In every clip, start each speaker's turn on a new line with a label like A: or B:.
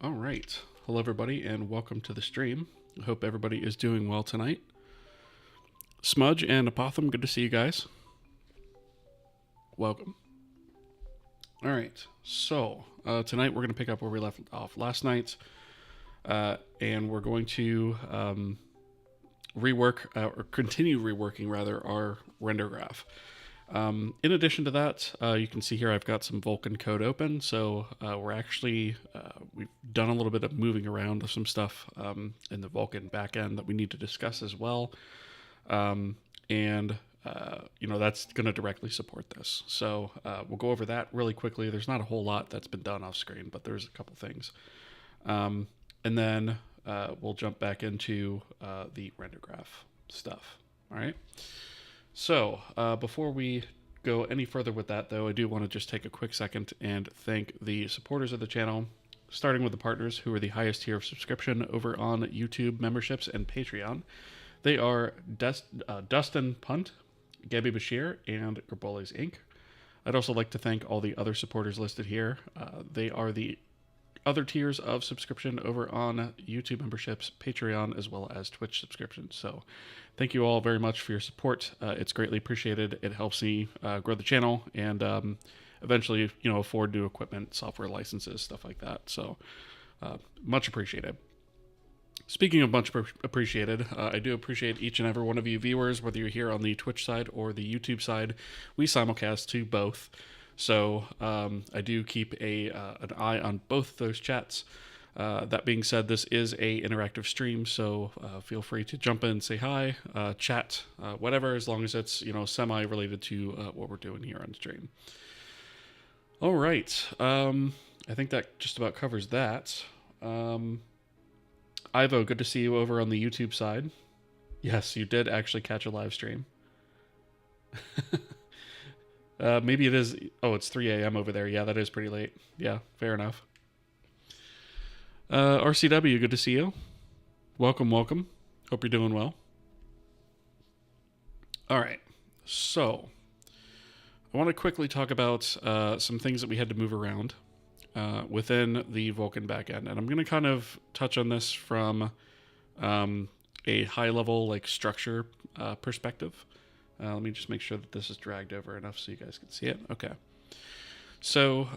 A: All right. Hello, everybody, and welcome to the stream. I hope everybody is doing well tonight. Smudge and Apotham, good to see you guys. Welcome. All right. So, tonight we're going to pick up where we left off last night, and we're going to rework, or continue reworking, rather, our render graph. In addition to that, you can see here I've got some Vulkan code open, so we've done a little bit of moving around of some stuff in the Vulkan backend that we need to discuss as well, and that's going to directly support this. So we'll go over that really quickly. There's not a whole lot that's been done off screen, but there's a couple things, and then we'll jump back into the render graph stuff. All right. So, before we go any further with that, though, I do want to just take a quick second and thank the supporters of the channel, starting with the partners who are the highest tier of subscription over on YouTube memberships and Patreon. They are Dustin Punt, Gabby Bashir, and Gerboles Inc. I'd also like to thank all the other supporters listed here. They are the other tiers of subscription over on YouTube memberships, Patreon, as well as Twitch subscriptions. So thank you all very much for your support. It's greatly appreciated. It helps me grow the channel and eventually, afford new equipment, software licenses, stuff like that. So much appreciated. Speaking of much appreciated, I do appreciate each and every one of you viewers, whether you're here on the Twitch side or the YouTube side. We simulcast to both. So I do keep an eye on both those chats. That being said, this is a interactive stream, so feel free to jump in, say hi, chat, whatever, as long as it's semi-related to what we're doing here on stream. All right, I think that just about covers that. Ivo, good to see you over on the YouTube side. Yes, you did actually catch a live stream. Maybe it is. Oh, it's 3 a.m. over there. Yeah, that is pretty late. Yeah, fair enough. RCW, good to see you. Welcome. Hope you're doing well. All right. So, I want to quickly talk about some things that we had to move around within the Vulkan backend. And I'm going to kind of touch on this from a high-level structure perspective. Let me just make sure that this is dragged over enough so you guys can see it. Okay. So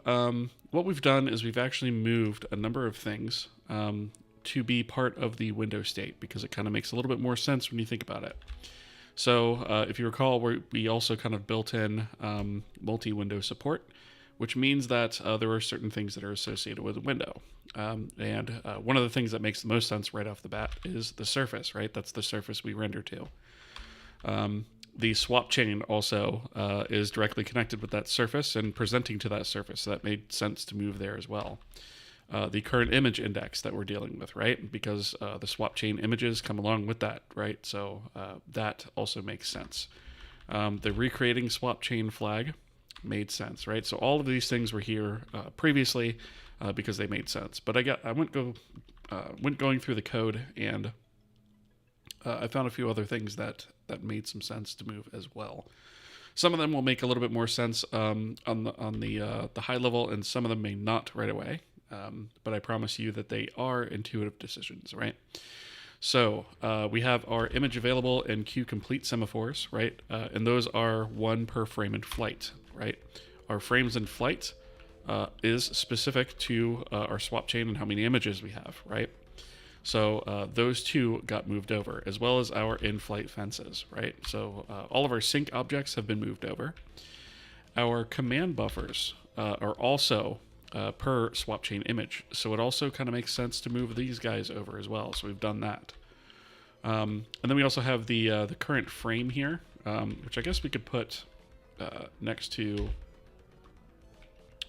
A: what we've done is we've actually moved a number of things to be part of the window state because it kind of makes a little bit more sense when you think about it. So if you recall, we also kind of built in multi-window support, which means that there are certain things that are associated with a window. And one of the things that makes the most sense right off the bat is the surface, right? That's the surface we render to. The swap chain also is directly connected with that surface and presenting to that surface, so that made sense to move there as well. The current image index that we're dealing with, right? Because the swap chain images come along with that, right? So that also makes sense. The recreating swap chain flag made sense, right? So all of these things were here previously because they made sense. But I went going through the code and I found a few other things that made some sense to move as well. Some of them will make a little bit more sense on the high level, and some of them may not right away. But I promise you that they are intuitive decisions, right? So we have our image available in queue complete semaphores, right? And those are one per frame in flight, right? Our frames in flight is specific to our swap chain and how many images we have, right? So those two got moved over, as well as our in-flight fences, right? So all of our sync objects have been moved over. Our command buffers are also per swap chain image, so it also kind of makes sense to move these guys over as well. So we've done that. And then we also have the current frame here, which I guess we could put next to.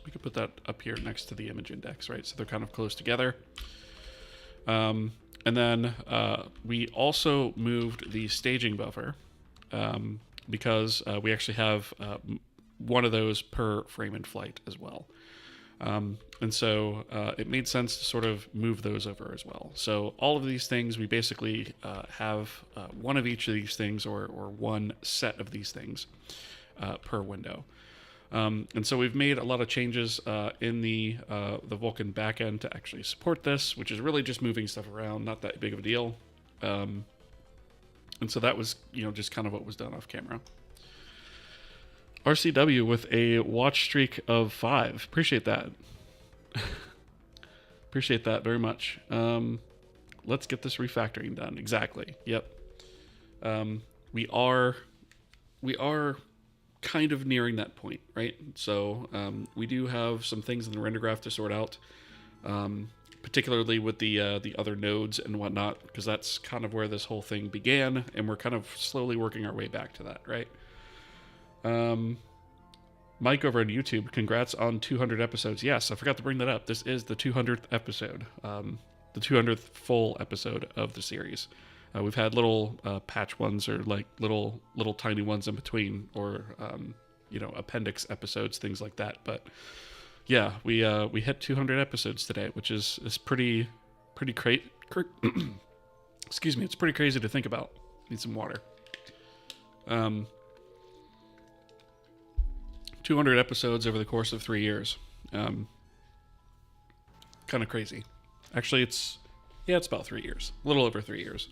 A: We could put that up here next to the image index, right? So they're kind of close together. And then we also moved the staging buffer because we actually have one of those per frame in flight as well. And so it made sense to sort of move those over as well. So all of these things, we basically have one of each of these things or one set of these things per window. And so we've made a lot of changes in the Vulkan backend to actually support this, which is really just moving stuff around, not that big of a deal. And so that was, just kind of what was done off camera. RCW with a watch streak of 5. Appreciate that. Appreciate that very much. Let's get this refactoring done. Exactly. Yep. We are kind of nearing that point, right? So we do have some things in the Rendergraph to sort out, particularly with the other nodes and whatnot, because that's kind of where this whole thing began, and we're kind of slowly working our way back to that, right? Mike over on YouTube, congrats on 200 episodes. Yes, I forgot to bring that up. This is the 200th episode, the 200th full episode of the series. We've had little patch ones or like little tiny ones in between, or appendix episodes, things like that. But yeah, we hit 200 episodes today, which is pretty crazy. Excuse me, it's pretty crazy to think about. Need some water. 200 episodes over the course of 3 years. Kind of crazy. Actually, it's about 3 years. A little over 3 years.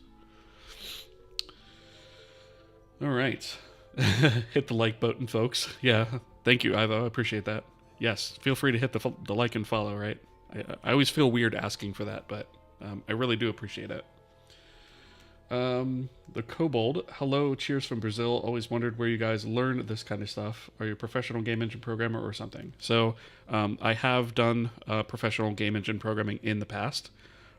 A: All right. Hit the like button, folks. Yeah. Thank you, Ivo. I appreciate that. Yes. Feel free to hit the like and follow, right? I always feel weird asking for that, but I really do appreciate it. The Kobold, hello, cheers from Brazil. Always wondered where you guys learn this kind of stuff. Are you a professional game engine programmer or something? So I have done professional game engine programming in the past.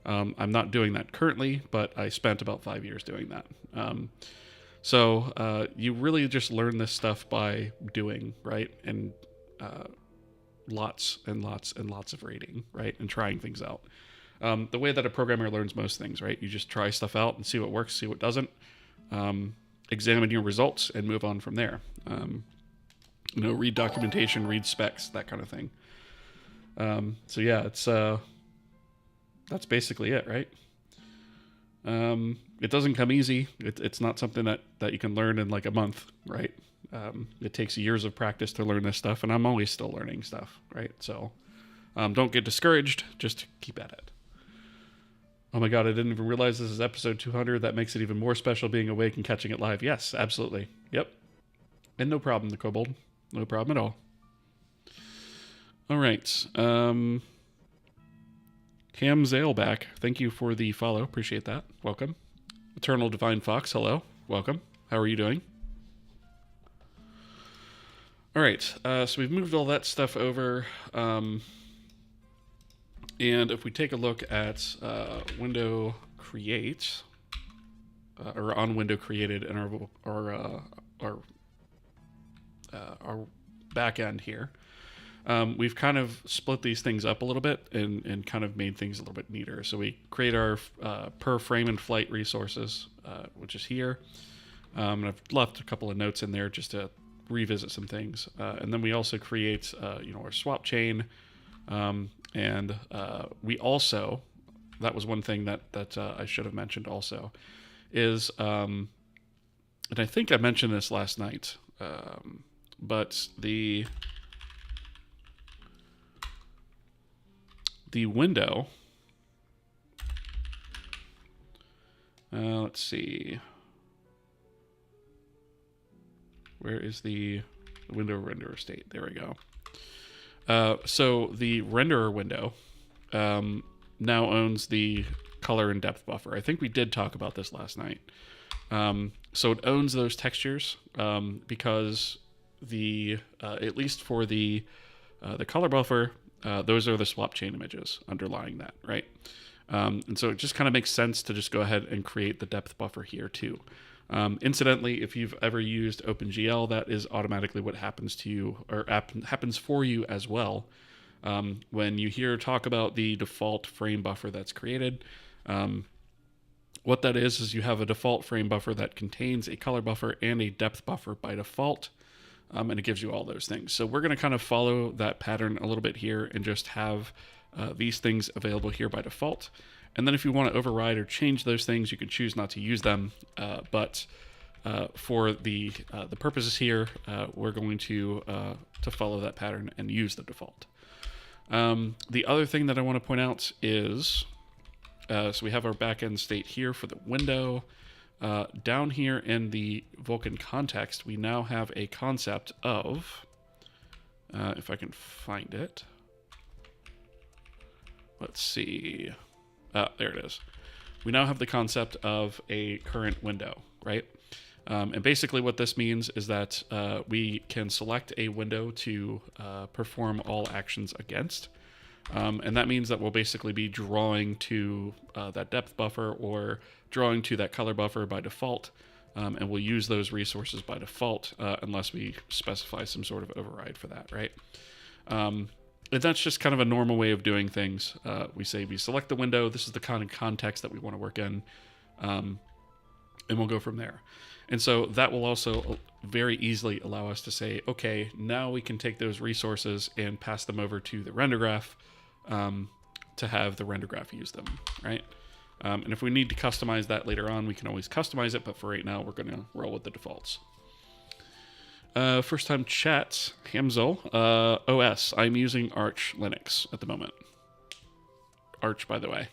A: I'm not doing that currently, but I spent about 5 years doing that. So you really just learn this stuff by doing, right? And lots and lots and lots of reading, right? And trying things out. The way that a programmer learns most things, right? You just try stuff out and see what works, see what doesn't. Examine your results and move on from there. Read documentation, read specs, that kind of thing. So yeah, it's that's basically it, right? It doesn't come easy. It's not something that you can learn in like a month, right? It takes years of practice to learn this stuff, and I'm always still learning stuff, right? So don't get discouraged, just keep at it. Oh my god, I didn't even realize this is episode 200. That makes it even more special being awake and catching it live. Yes, absolutely. Yep. And no problem, the Kobold. No problem at all. All right. Cam Zaleback, thank you for the follow. Appreciate that. Welcome. Eternal Divine Fox, hello. Welcome. How are you doing? All right. So we've moved all that stuff over. And if we take a look at window create, or on window created in our back end here, we've kind of split these things up a little bit and kind of made things a little bit neater. So we create our per frame and flight resources, which is here. And I've left a couple of notes in there just to revisit some things. And then we also create, our swap chain. And we also, that was one thing that I should have mentioned also, is, and I think I mentioned this last night, but the window, let's see, where is the window renderer state? There we go. So the renderer window now owns the color and depth buffer. I think we did talk about this last night. So it owns those textures because at least for the color buffer, those are the swap chain images underlying that, right? And so it just kind of makes sense to just go ahead and create the depth buffer here too. Incidentally, if you've ever used OpenGL, that is automatically what happens to you, or happens for you as well. When you hear talk about the default frame buffer that's created, what that is you have a default frame buffer that contains a color buffer and a depth buffer by default, and it gives you all those things. So we're going to kind of follow that pattern a little bit here and just have these things available here by default. And then if you want to override or change those things, you can choose not to use them. But for the purposes here, we're going to follow that pattern and use the default. The other thing that I want to point out is, so we have our backend state here for the window. Down here in the Vulkan context, we now have a concept of, if I can find it, let's see, there it is. We now have the concept of a current window, right? And basically what this means is that we can select a window to perform all actions against. And that means that we'll basically be drawing to that depth buffer or drawing to that color buffer by default. And we'll use those resources by default unless we specify some sort of override for that, right? And that's just kind of a normal way of doing things. We say we select the window. This is the kind of context that we want to work in. And we'll go from there. And so that will also very easily allow us to say, okay, now we can take those resources and pass them over to the Rendergraph to have the Rendergraph use them, right? And if we need to customize that later on, we can always customize it, but for right now, we're going to roll with the defaults. First time chat, Hamzel, OS. I'm using Arch Linux at the moment. Arch, by the way.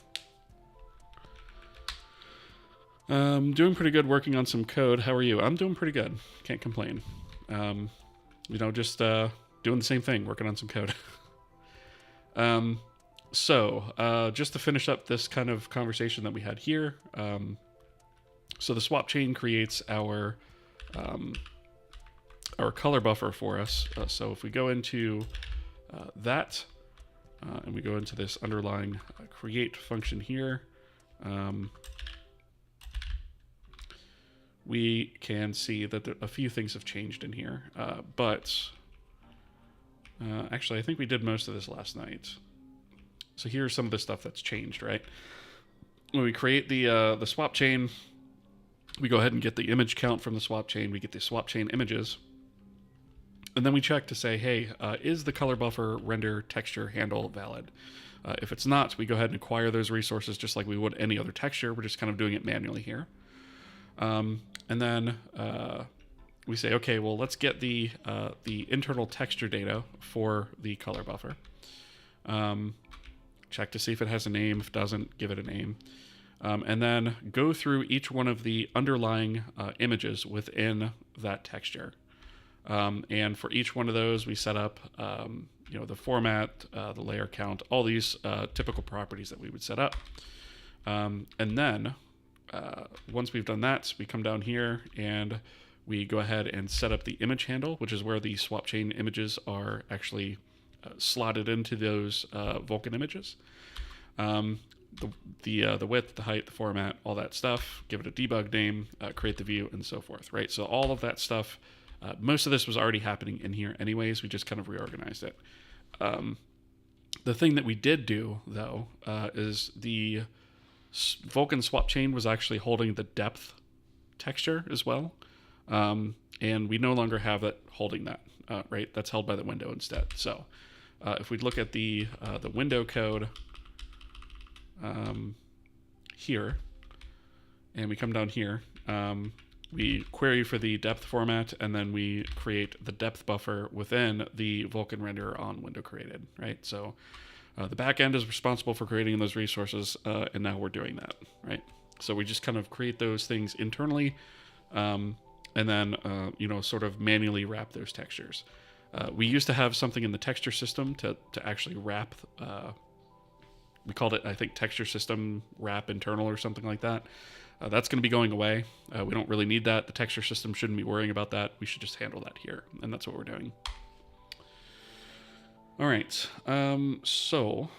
A: Doing pretty good working on some code. How are you? I'm doing pretty good. Can't complain. You know, just doing the same thing, working on some code. So just to finish up this kind of conversation that we had here, so the swap chain creates our color buffer for us. So if we go into that, and we go into this underlying create function here, we can see that a few things have changed in here, but actually I think we did most of this last night. So here's some of the stuff that's changed, right? When we create the swap chain, we go ahead and get the image count from the swap chain. We get the swap chain images, and then we check to say, hey, is the color buffer render texture handle valid? If it's not, we go ahead and acquire those resources just like we would any other texture. We're just kind of doing it manually here. And then we say, okay, well, let's get the internal texture data for the color buffer. Check to see if it has a name. If it doesn't, give it a name. And then go through each one of the underlying images within that texture. And for each one of those, we set up you know, the format, the layer count, all these typical properties that we would set up. And then once we've done that, we come down here and we go ahead and set up the image handle, which is where the swap chain images are actually slotted into those Vulkan images. The width, the height, the format, all that stuff, give it a debug name, create the view, and so forth, right? So all of that stuff, most of this was already happening in here anyways. We just kind of reorganized it. The thing that we did do, though, is the Vulkan swap chain was actually holding the depth texture as well. And we no longer have it holding that, right? That's held by the window instead. So if we look at the window code here, and we come down here, we query for the depth format, and then we create the depth buffer within the Vulkan renderer on window created, right? So the backend is responsible for creating those resources, and now we're doing that, right? So we just kind of create those things internally, and then, you know, sort of manually wrap those textures. We used to have something in the texture system to actually wrap, we called it, I think, texture system wrap internal or something like that. That's going to be going away. We don't really need that. The texture system shouldn't be worrying about that. We should just handle that here, and that's what we're doing. All right, so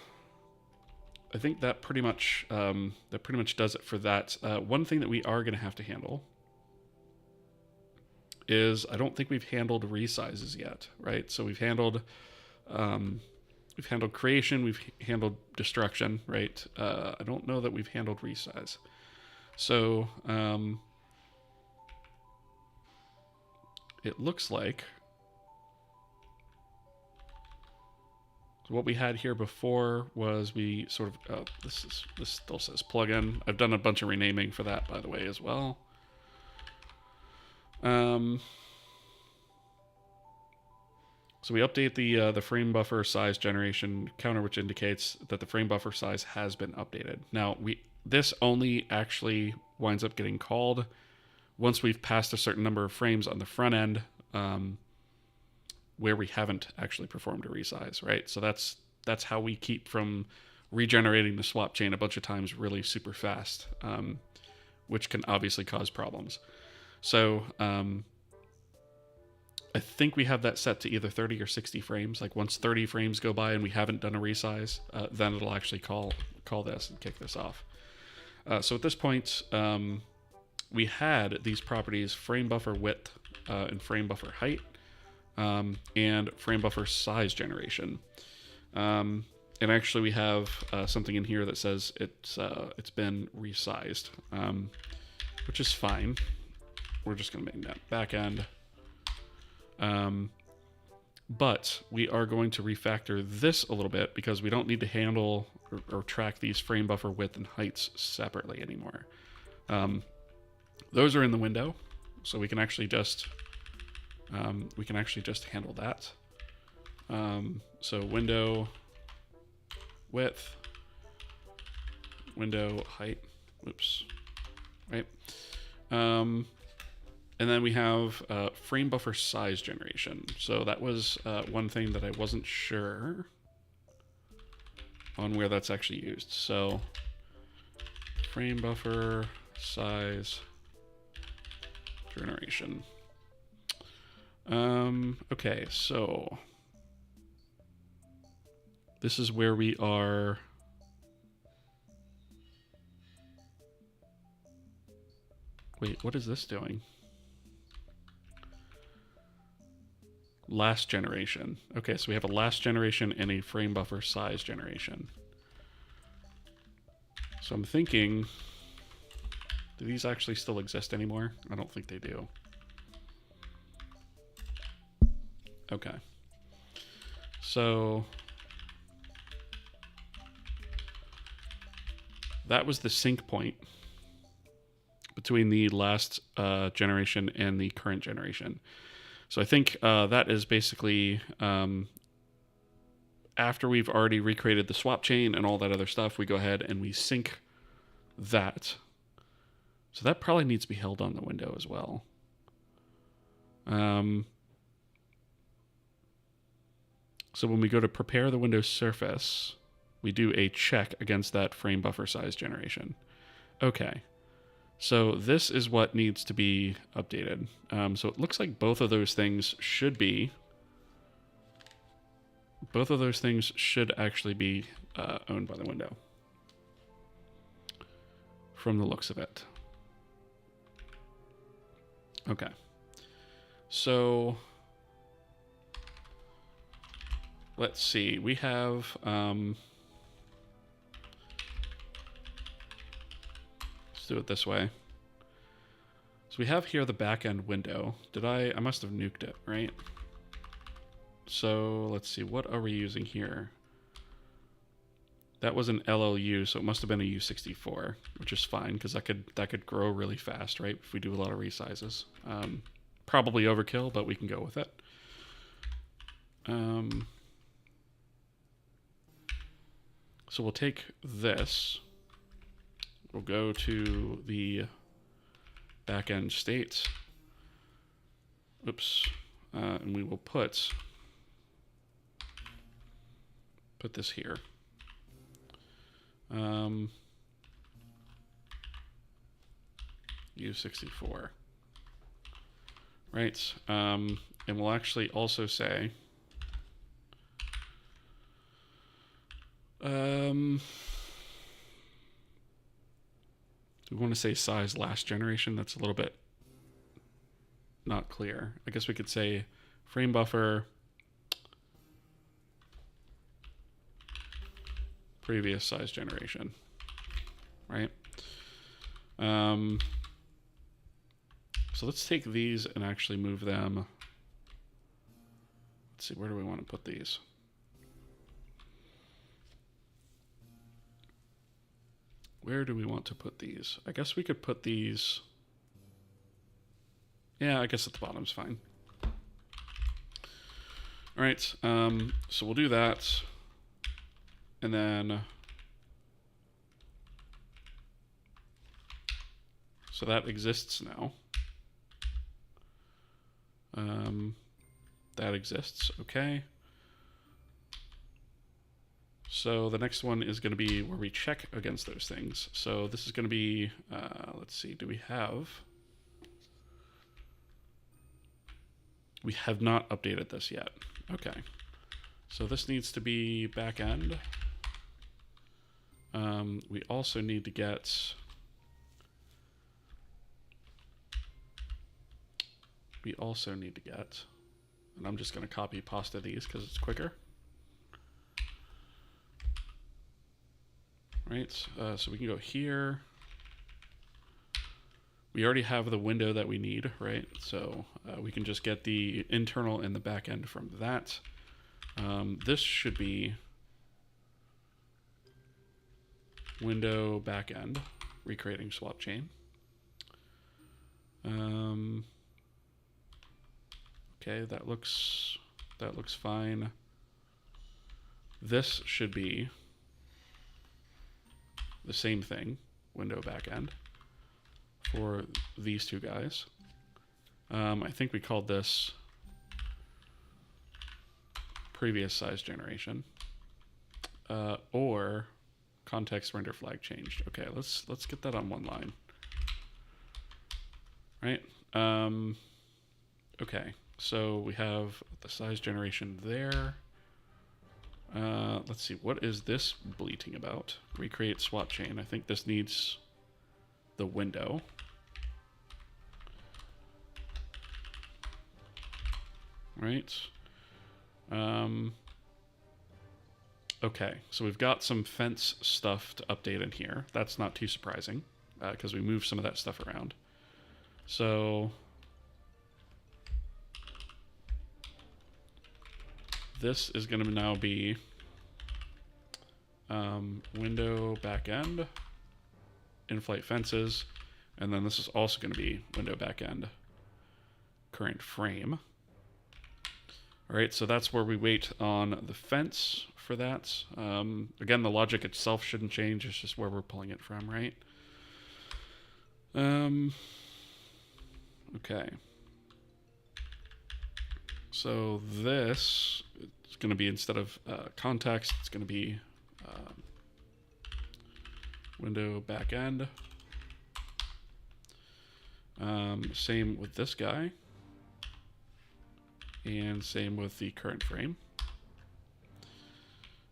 A: I think that pretty much does it for that. One thing that we are going to have to handle is, I don't think we've handled resizes yet, right? So we've handled creation, we've handled destruction, right? I don't know that we've handled resize. So it looks like what we had here before was we sort of this still says plugin. I've done a bunch of renaming for that, by the way, as well. So we update the frame buffer size generation counter, which indicates that the frame buffer size has been updated. Now this only actually winds up getting called once we've passed a certain number of frames on the front end, where we haven't actually performed a resize, right? So that's how we keep from regenerating the swap chain a bunch of times really super fast, which can obviously cause problems. So I think we have that set to either 30 or 60 frames. Like once 30 frames go by and we haven't done a resize, then it'll actually call this and kick this off. So at this point, we had these properties: frame buffer width and frame buffer height, and frame buffer size generation. And actually, we have something in here that says it's been resized, which is fine. We're just going to make that backend. But we are going to refactor this a little bit because we don't need to handle or track these frame buffer width and heights separately anymore. Those are in the window, so we can actually just handle that. So window width, window height, oops, right? And then we have frame buffer size generation. So that was one thing that I wasn't sure on where that's actually used. So frame buffer size generation. Okay, so this is where we are. Wait, what is this doing? Last generation. Okay, so we have a last generation and a frame buffer size generation. So I'm thinking, do these actually still exist anymore? I don't think they do. Okay. So that was the sync point between the last generation and the current generation. So I think that is basically after we've already recreated the swap chain and all that other stuff, we go ahead and we sync that. So that probably needs to be held on the window as well. So when we go to prepare the Windows surface, we do a check against that frame buffer size generation. Okay. So this is what needs to be updated. So it looks like both of those things should actually be owned by the window from the looks of it. Okay. So let's see. We have let's do it this way. So we have here the backend window. I must have nuked it, right? So let's see, what are we using here? That was an LLU, so it must have been a U64, which is fine because that could grow really fast, right? If we do a lot of resizes. Probably overkill, but we can go with it. So we'll take this. We'll go to the backend state. Oops. And we will put this here. U64. Right. And we'll actually also say we want to say size last generation. That's a little bit not clear. I guess we could say frame buffer previous size generation, right? So let's take these and actually move them. Let's see, where do we want to put these? Where do we want to put these? I guess we could put these Yeah, I guess at the bottom's fine. All right, so we'll do that. And then, so that exists now. That exists, okay. So the next one is going to be where we check against those things. So this is going to be, let's see, do we have... We have not updated this yet. Okay. So this needs to be backend. We also need to get... and I'm just going to copy pasta these because it's quicker. Right, so we can go here. We already have the window that we need, right? So we can just get the internal and the back end from that. This should be window backend, recreating swap chain. Okay, that looks fine. This should be the same thing, window backend, for these two guys. I think we called this previous size generation, or context render flag changed. Okay, let's get that on one line. Right. Okay, so we have the size generation there. Let's see, what is this bleating about? Recreate swap chain. I think this needs the window. Right. Okay, so we've got some fence stuff to update in here. That's not too surprising, because we moved some of that stuff around. So this is going to now be window backend, in-flight fences, and then this is also going to be window backend, current frame. All right, so that's where we wait on the fence for that. Again, the logic itself shouldn't change. It's just where we're pulling it from, right? Okay. So this is going to be, instead of context, it's going to be window backend. Same with this guy. And same with the current frame.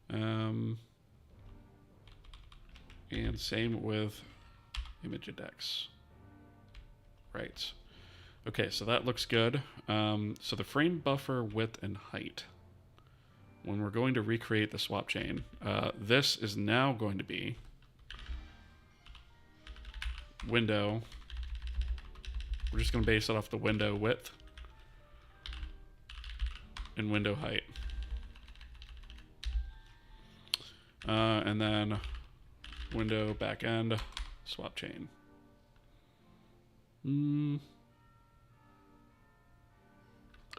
A: And same with image index. Right. Okay, so that looks good. So the frame buffer width and height. When we're going to recreate the swap chain, this is now going to be window. We're just going to base it off the window width and window height. And then window backend swap chain.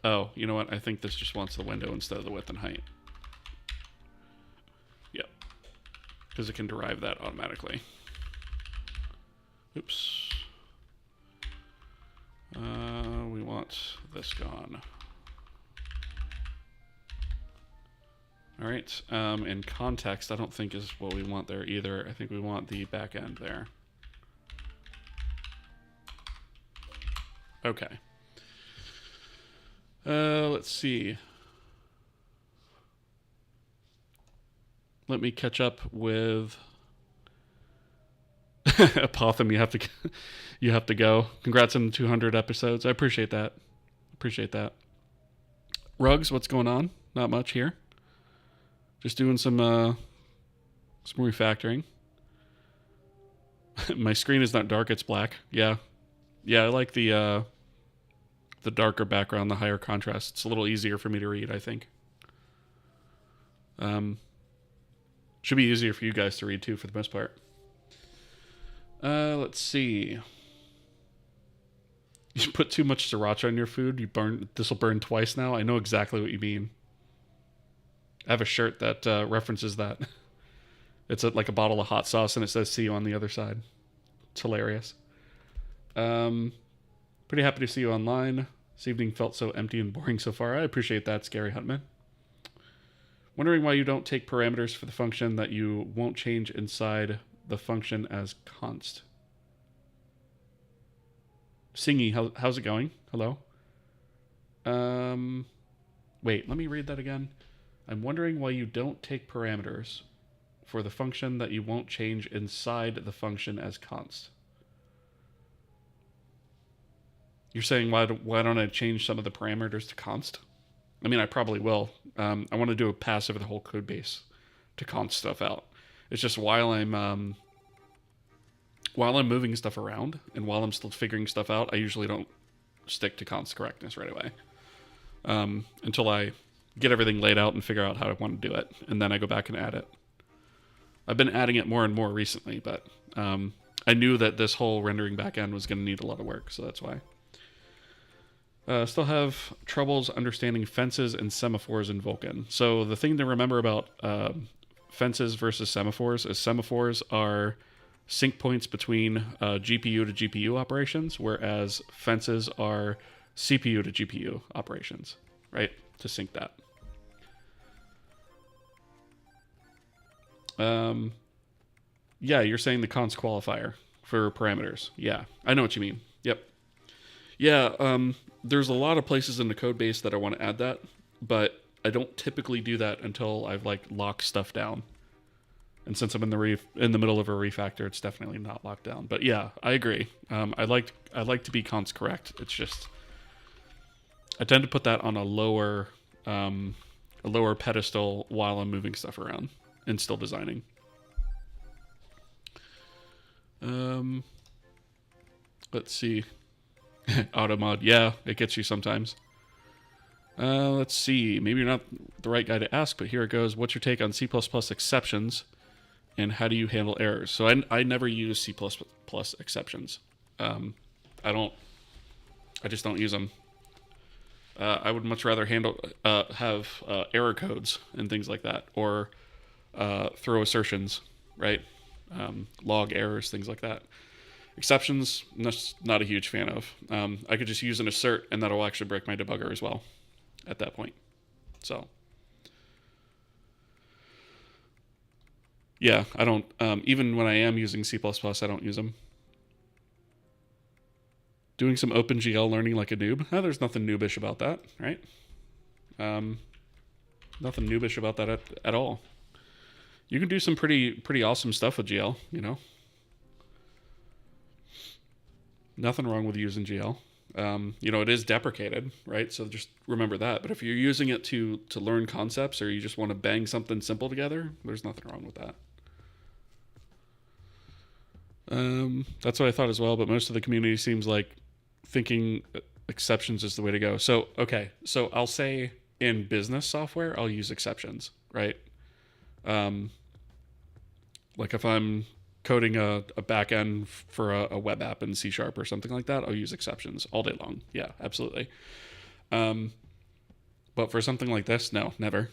A: Oh, you know what? I think this just wants the window instead of the width and height. Yep. Because it can derive that automatically. Oops. We want this gone. All right, and context I don't think is what we want there either. I think we want the back end there. Okay. Let's see. Let me catch up with Apotham. You have to go. Congrats on the 200 episodes. I appreciate that. Rugs, what's going on? Not much here. Just doing some refactoring. My screen is not dark, it's black. Yeah, I like the darker background, the higher contrast. It's a little easier for me to read, I think. Should be easier for you guys to read too, for the most part. Let's see. You put too much sriracha on your food, this will burn twice now. I know exactly what you mean. I have a shirt that references that. It's like a bottle of hot sauce and it says "see you on the other side." It's hilarious. Pretty happy to see you online. This evening felt so empty and boring so far. I appreciate that, Scary Huntman. Wondering why you don't take parameters for the function that you won't change inside the function as const. Singy, how's it going? Hello? Wait, let me read that again. I'm wondering why you don't take parameters for the function that you won't change inside the function as const. You're saying why don't I change some of the parameters to const? I mean, I probably will. I want to do a pass over the whole code base to const stuff out. It's just while I'm moving stuff around and while I'm still figuring stuff out, I usually don't stick to const correctness right away until I get everything laid out and figure out how I want to do it, and then I go back and add it. I've been adding it more and more recently, but I knew that this whole rendering backend was going to need a lot of work, so that's why. Still have troubles understanding fences and semaphores in Vulkan. So the thing to remember about fences versus semaphores is semaphores are sync points between GPU to GPU operations, whereas fences are CPU to GPU operations, right? To sync that. Yeah, you're saying the const qualifier for parameters. Yeah, I know what you mean. Yep. Yeah, there's a lot of places in the code base that I want to add that, but I don't typically do that until I've like locked stuff down. And since I'm in the middle of a refactor, it's definitely not locked down. But yeah, I agree. I like to be const correct. It's just I tend to put that on a lower pedestal while I'm moving stuff around and still designing. Let's see. Automod, yeah, it gets you sometimes. Let's see. Maybe you're not the right guy to ask, but here it goes. What's your take on C++ exceptions, and how do you handle errors? So I never use C++ exceptions. I just don't use them. I would much rather have error codes and things like that, or throw assertions, right? Log errors, things like that. Exceptions, not a huge fan of. I could just use an assert, and that'll actually break my debugger as well at that point. So, yeah, I don't, even when I am using C++, I don't use them. Doing some OpenGL learning like a noob. There's nothing noobish about that, right? Nothing noobish about that at all. You can do some pretty awesome stuff with GL, you know? Nothing wrong with using GL. It is deprecated, right? So just remember that. But if you're using it to learn concepts, or you just want to bang something simple together, there's nothing wrong with that. That's what I thought as well, but most of the community seems like thinking exceptions is the way to go. So, okay. So I'll say in business software, I'll use exceptions, right? Like if I'm coding a backend for a web app in C# or something like that, I'll use exceptions all day long. Yeah, absolutely. But for something like this, no, never.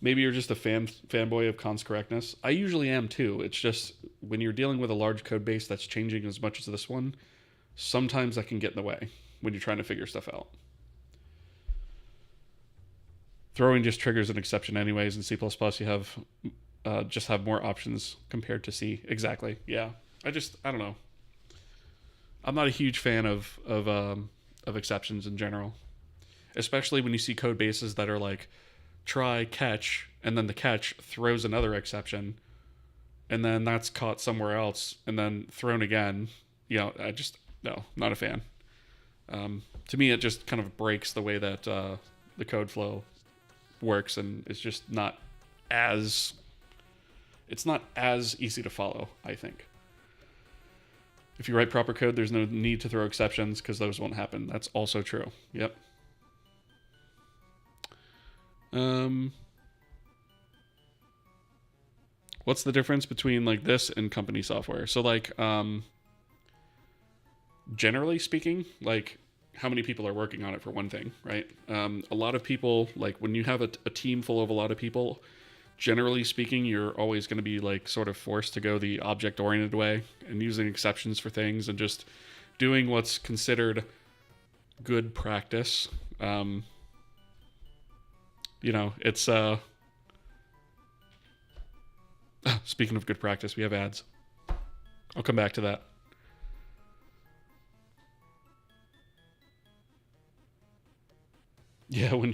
A: Maybe you're just a fanboy of const correctness. I usually am too. It's just when you're dealing with a large code base that's changing as much as this one, sometimes that can get in the way when you're trying to figure stuff out. Throwing just triggers an exception anyways. In C++, you have just have more options compared to C. Exactly. Yeah. I don't know. I'm not a huge fan of exceptions in general, especially when you see code bases that are like try catch, and then the catch throws another exception, and then that's caught somewhere else and then thrown again. No, not a fan. To me, it just kind of breaks the way that the code flow works, and it's just not as easy to follow, I think. If you write proper code, there's no need to throw exceptions because those won't happen. That's also true. Yep. what's the difference between like this and company software? So like, generally speaking, like how many people are working on it for one thing, right? A lot of people, like when you have a team full of a lot of people, generally speaking, you're always going to be like sort of forced to go the object-oriented way and using exceptions for things and just doing what's considered good practice. It's speaking of good practice, we have ads. I'll come back to that. Yeah, when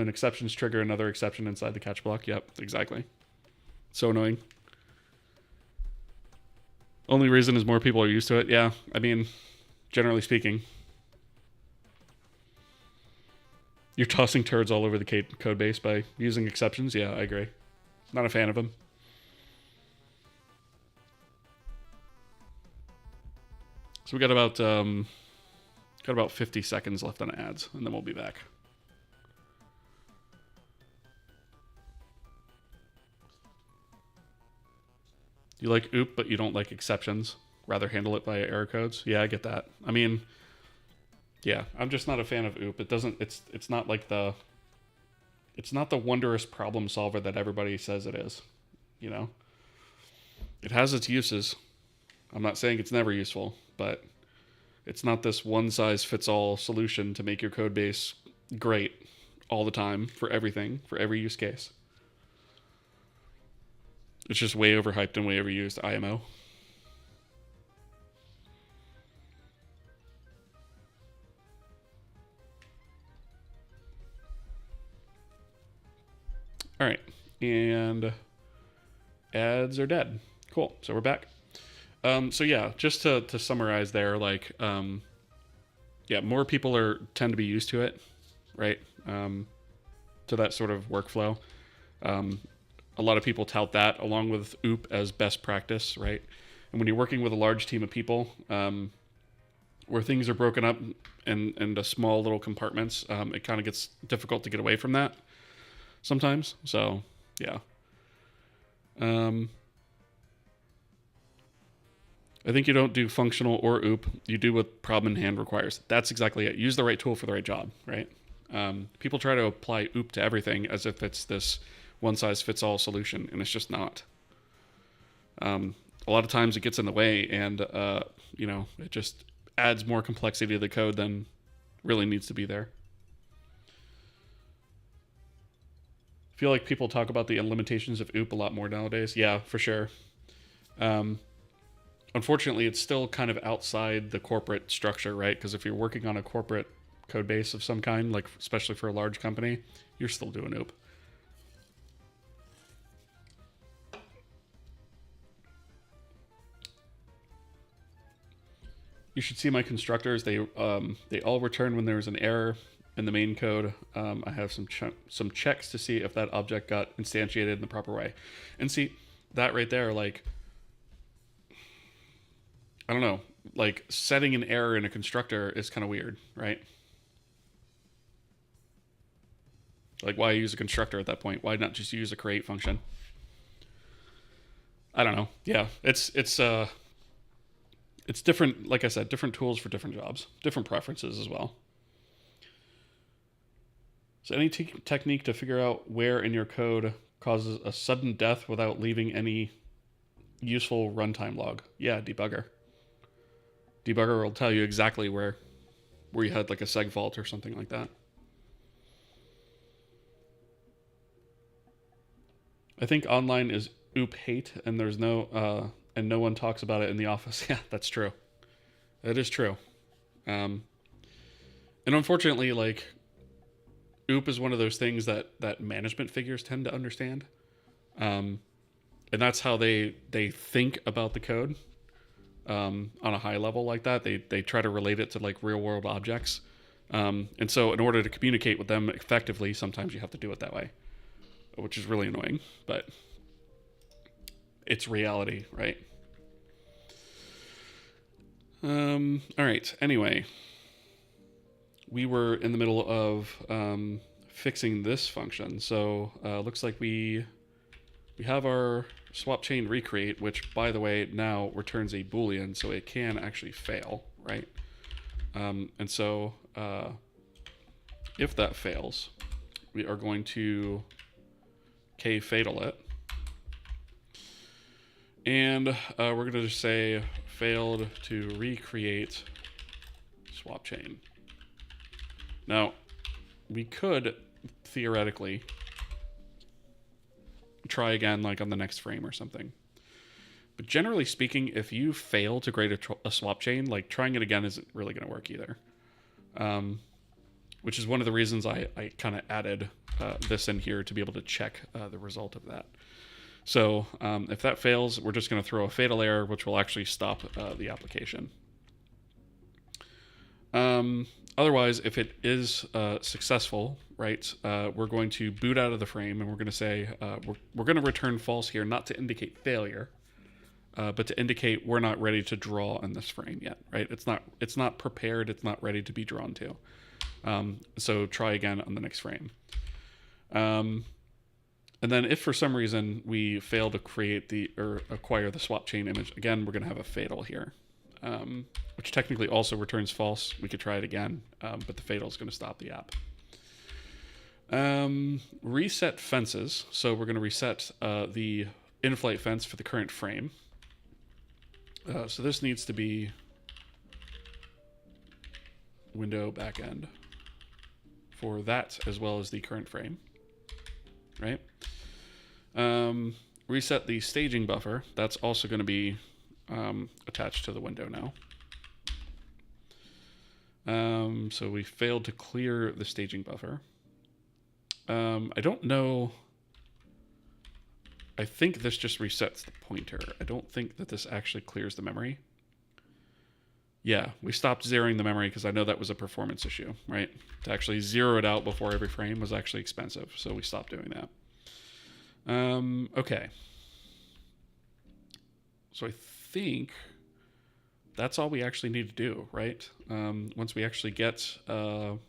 A: exceptions trigger another exception inside the catch block. Yep, exactly. So annoying. Only reason is more people are used to it. Yeah, I mean, generally speaking, you're tossing turds all over the code base by using exceptions. Yeah, I agree. Not a fan of them. So we got about 50 seconds left on ads, and then we'll be back. You like OOP, but you don't like exceptions. Rather handle it via error codes. Yeah, I get that. I mean, yeah, I'm just not a fan of OOP. It's not like it's not the wondrous problem solver that everybody says it is. You know, it has its uses. I'm not saying it's never useful, but it's not this one-size-fits-all solution to make your code base great all the time for everything, for every use case. It's just way overhyped and way overused, IMO. All right, and ads are dead. Cool, so we're back. So yeah, just to summarize there, like, yeah, more people tend to be used to it, right? To that sort of workflow. A lot of people tout that along with OOP as best practice, right? And when you're working with a large team of people, where things are broken up into small little compartments, it kind of gets difficult to get away from that sometimes. So yeah. I think you don't do functional or OOP. You do what problem in hand requires. That's exactly it. Use the right tool for the right job, right? People try to apply OOP to everything as if it's this one-size-fits-all solution, and it's just not. A lot of times it gets in the way, and it just adds more complexity to the code than really needs to be there. I feel like people talk about the limitations of OOP a lot more nowadays. Yeah, for sure. Unfortunately, it's still kind of outside the corporate structure, right? Because if you're working on a corporate code base of some kind, like especially for a large company, you're still doing OOP. You should see my constructors. They all return when there's an error in the main code. I have some checks to see if that object got instantiated in the proper way. And see, that right there, like, I don't know, like setting an error in a constructor is kind of weird, right? Like, why use a constructor at that point? Why not just use a create function? I don't know. Yeah, it's different. Like I said, different tools for different jobs, different preferences as well. So any technique to figure out where in your code causes a sudden death without leaving any useful runtime log? Yeah, debugger. Debugger will tell you exactly where you had like a seg fault or something like that. I think online is OOP hate, and there's no one talks about it in the office. Yeah, that's true. That is true. And unfortunately, like, OOP is one of those things that management figures tend to understand. And that's how they think about the code. On a high level like that, they try to relate it to like real world objects. And so in order to communicate with them effectively, sometimes you have to do it that way, which is really annoying, but it's reality, right? All right. Anyway, we were in the middle of fixing this function. So looks like we we have our swap chain recreate, which, by the way, now returns a Boolean, so it can actually fail, right? And so if that fails, we are going to k-fatal it. And we're going to just say failed to recreate swap chain. Now, we could theoretically try again, like on the next frame or something. But generally speaking, if you fail to create a swap chain, like trying it again isn't really going to work either. Which is one of the reasons I kind of added this in here to be able to check the result of that. So if that fails, we're just going to throw a fatal error, which will actually stop the application. Otherwise, if it is successful, right, we're going to boot out of the frame, and we're going to say we're going to return false here, not to indicate failure, but to indicate we're not ready to draw in this frame yet, right? It's not prepared. It's not ready to be drawn to. So try again on the next frame. And then if for some reason we fail to create or acquire the swap chain image, again, we're going to have a fatal here. Which technically also returns false. We could try it again, but the fatal is going to stop the app. Reset fences. So we're going to reset the in-flight fence for the current frame. So this needs to be window backend for that as well as the current frame, right? Reset the staging buffer. That's also going to be attached to the window now. So we failed to clear the staging buffer. I don't know. I think this just resets the pointer. I don't think that this actually clears the memory. Yeah, we stopped zeroing the memory because I know that was a performance issue, right? To actually zero it out before every frame was actually expensive, so we stopped doing that. Okay. So I think that's all we actually need to do, right? Once we actually get all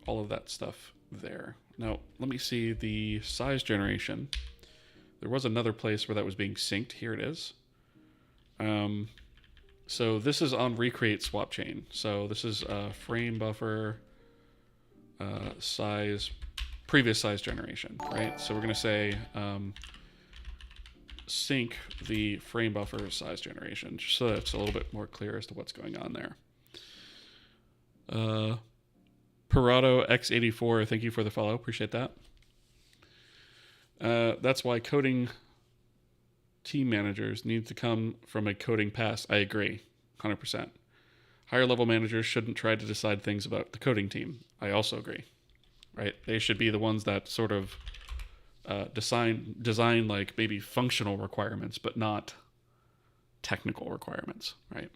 A: of that stuff there. Now, let me see the size generation. There was another place where that was being synced. Here it is. So this is on recreate swap chain. So this is frame buffer size, previous size generation, right? So we're going to say sync the frame buffer size generation, just so that it's a little bit more clear as to what's going on there. Parado X84, thank you for the follow. Appreciate that. That's why coding team managers need to come from a coding past. I agree, 100%. Higher level managers shouldn't try to decide things about the coding team. I also agree, right? They should be the ones that sort of design like maybe functional requirements, but not technical requirements, right?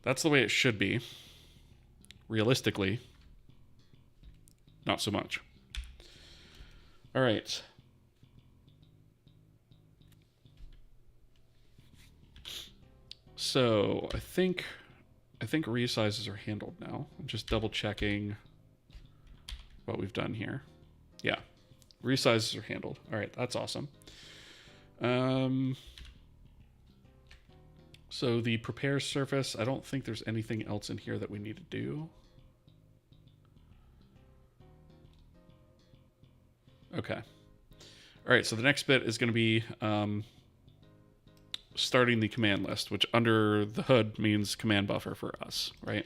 A: That's the way it should be. Realistically, not so much. All right. So I think resizes are handled now. I'm just double checking what we've done here. Yeah, resizes are handled. All right, that's awesome. So the prepare surface, I don't think there's anything else in here that we need to do. Okay. All right, so the next bit is going to be starting the command list, which under the hood means command buffer for us, right?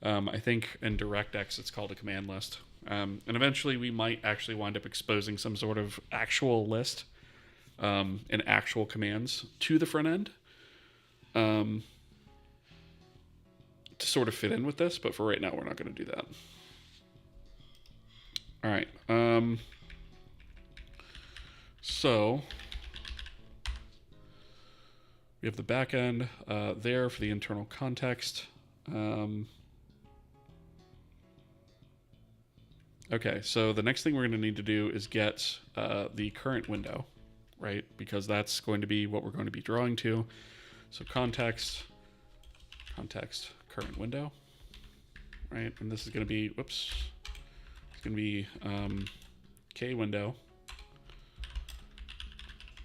A: I think in DirectX it's called a command list. And eventually we might actually wind up exposing some sort of actual list and actual commands to the front end to sort of fit in with this. But for right now, we're not going to do that. All right. So we have the backend there for the internal context. Okay, so the next thing we're going to need to do is get the current window, right? Because that's going to be what we're going to be drawing to. So context, current window, right? And this is going to be, whoops, it's going to be K window,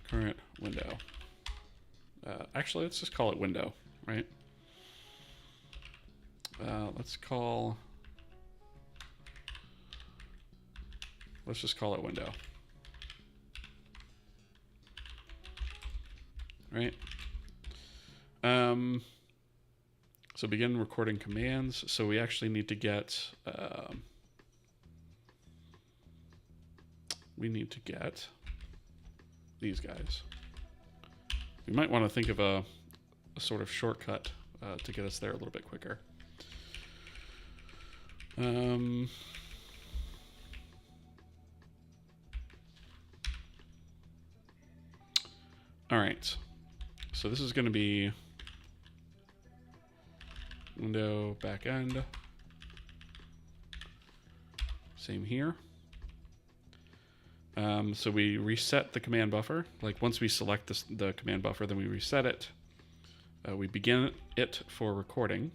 A: current window. Actually, let's just call it window, right? Let's just call it window. Right? So begin recording commands. So we actually need to get, these guys. We might want to think of a sort of shortcut to get us there a little bit quicker. All right. So this is going to be window backend. Same here. So we reset the command buffer. Like once we select the command buffer, then we reset it. We begin it for recording.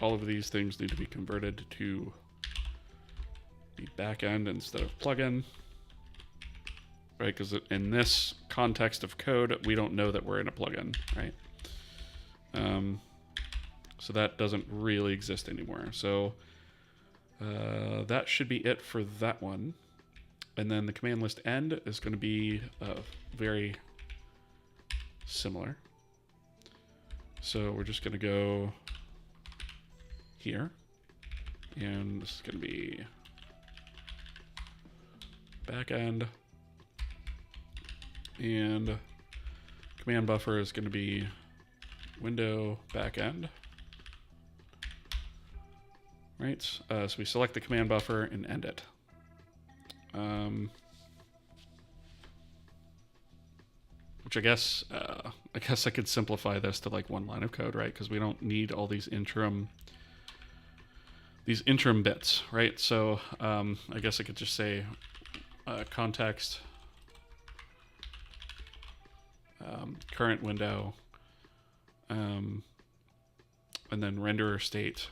A: All of these things need to be converted to be backend instead of plugin, right? Because in this context of code, we don't know that we're in a plugin, right? So that doesn't really exist anymore. So that should be it for that one. And then the command list end is going to be very similar. So we're just going to go here, and this is going to be backend, and command buffer is going to be window backend. Right, so we select the command buffer and end it. Which I guess I could simplify this to like one line of code, right? Because we don't need all these interim bits, right? So I guess I could just say context, current window, and then renderer state,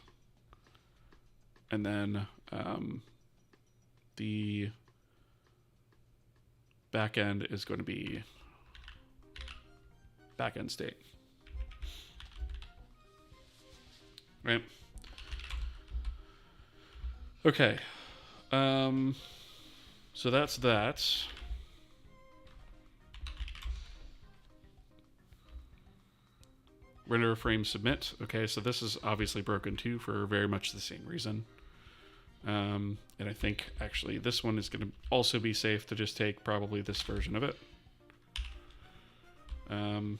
A: and then the backend is going to be backend state, right? Okay, so that's that. Render frame submit. Okay, so this is obviously broken too for very much the same reason. And I think actually this one is going to also be safe to just take probably this version of it. So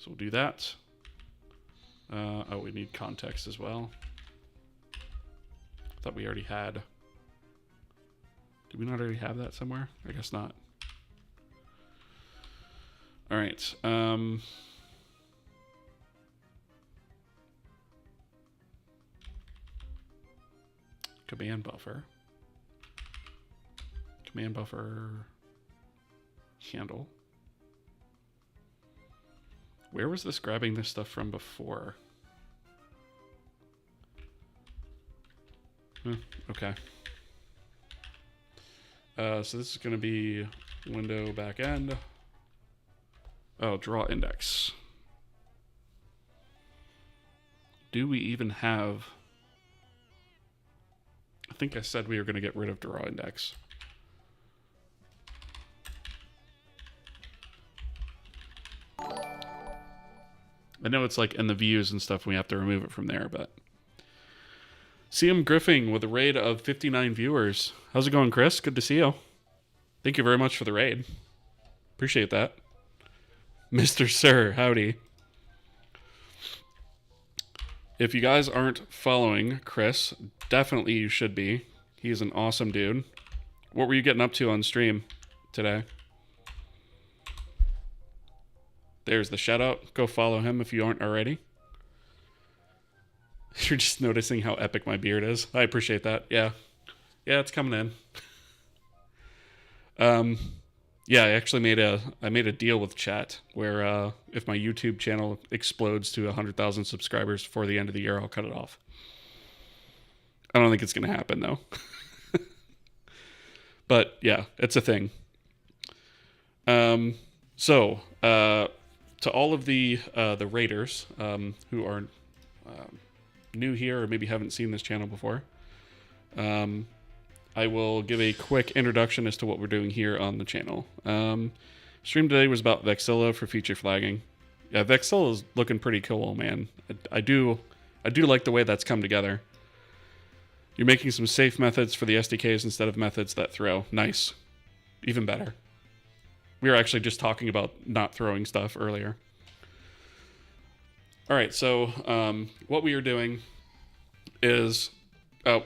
A: we'll do that. Oh, we need context as well. I thought we already had. Did we not already have that somewhere? I guess not. All right. Command buffer handle. Where was this grabbing this stuff from before? Okay. So this is going to be window backend. Oh, draw index. Do we even have... I think I said we were going to get rid of draw index. I know it's like in the views and stuff, we have to remove it from there, but... CM Griffing with a raid of 59 viewers. How's it going, Chris? Good to see you. Thank you very much for the raid. Appreciate that. Mr. Sir, howdy. If you guys aren't following Chris, definitely you should be. He's an awesome dude. What were you getting up to on stream today? There's the shout out. Go follow him if you aren't already. You're just noticing how epic my beard is. I appreciate that. Yeah. Yeah, it's coming in. Yeah, I made a deal with chat where if my YouTube channel explodes to 100,000 subscribers before the end of the year, I'll cut it off. I don't think it's going to happen though. But yeah, it's a thing. Um, so to all of the raiders who are new here or maybe haven't seen this channel before, um, I will give a quick introduction as to what we're doing here on the channel. Stream today was about Vexilla for feature flagging. Yeah, Vexilla is looking pretty cool, man. I do like the way that's come together. You're making some safe methods for the SDKs instead of methods that throw. Nice. Even better. We were actually just talking about not throwing stuff earlier. All right, so what we are doing is... Oh,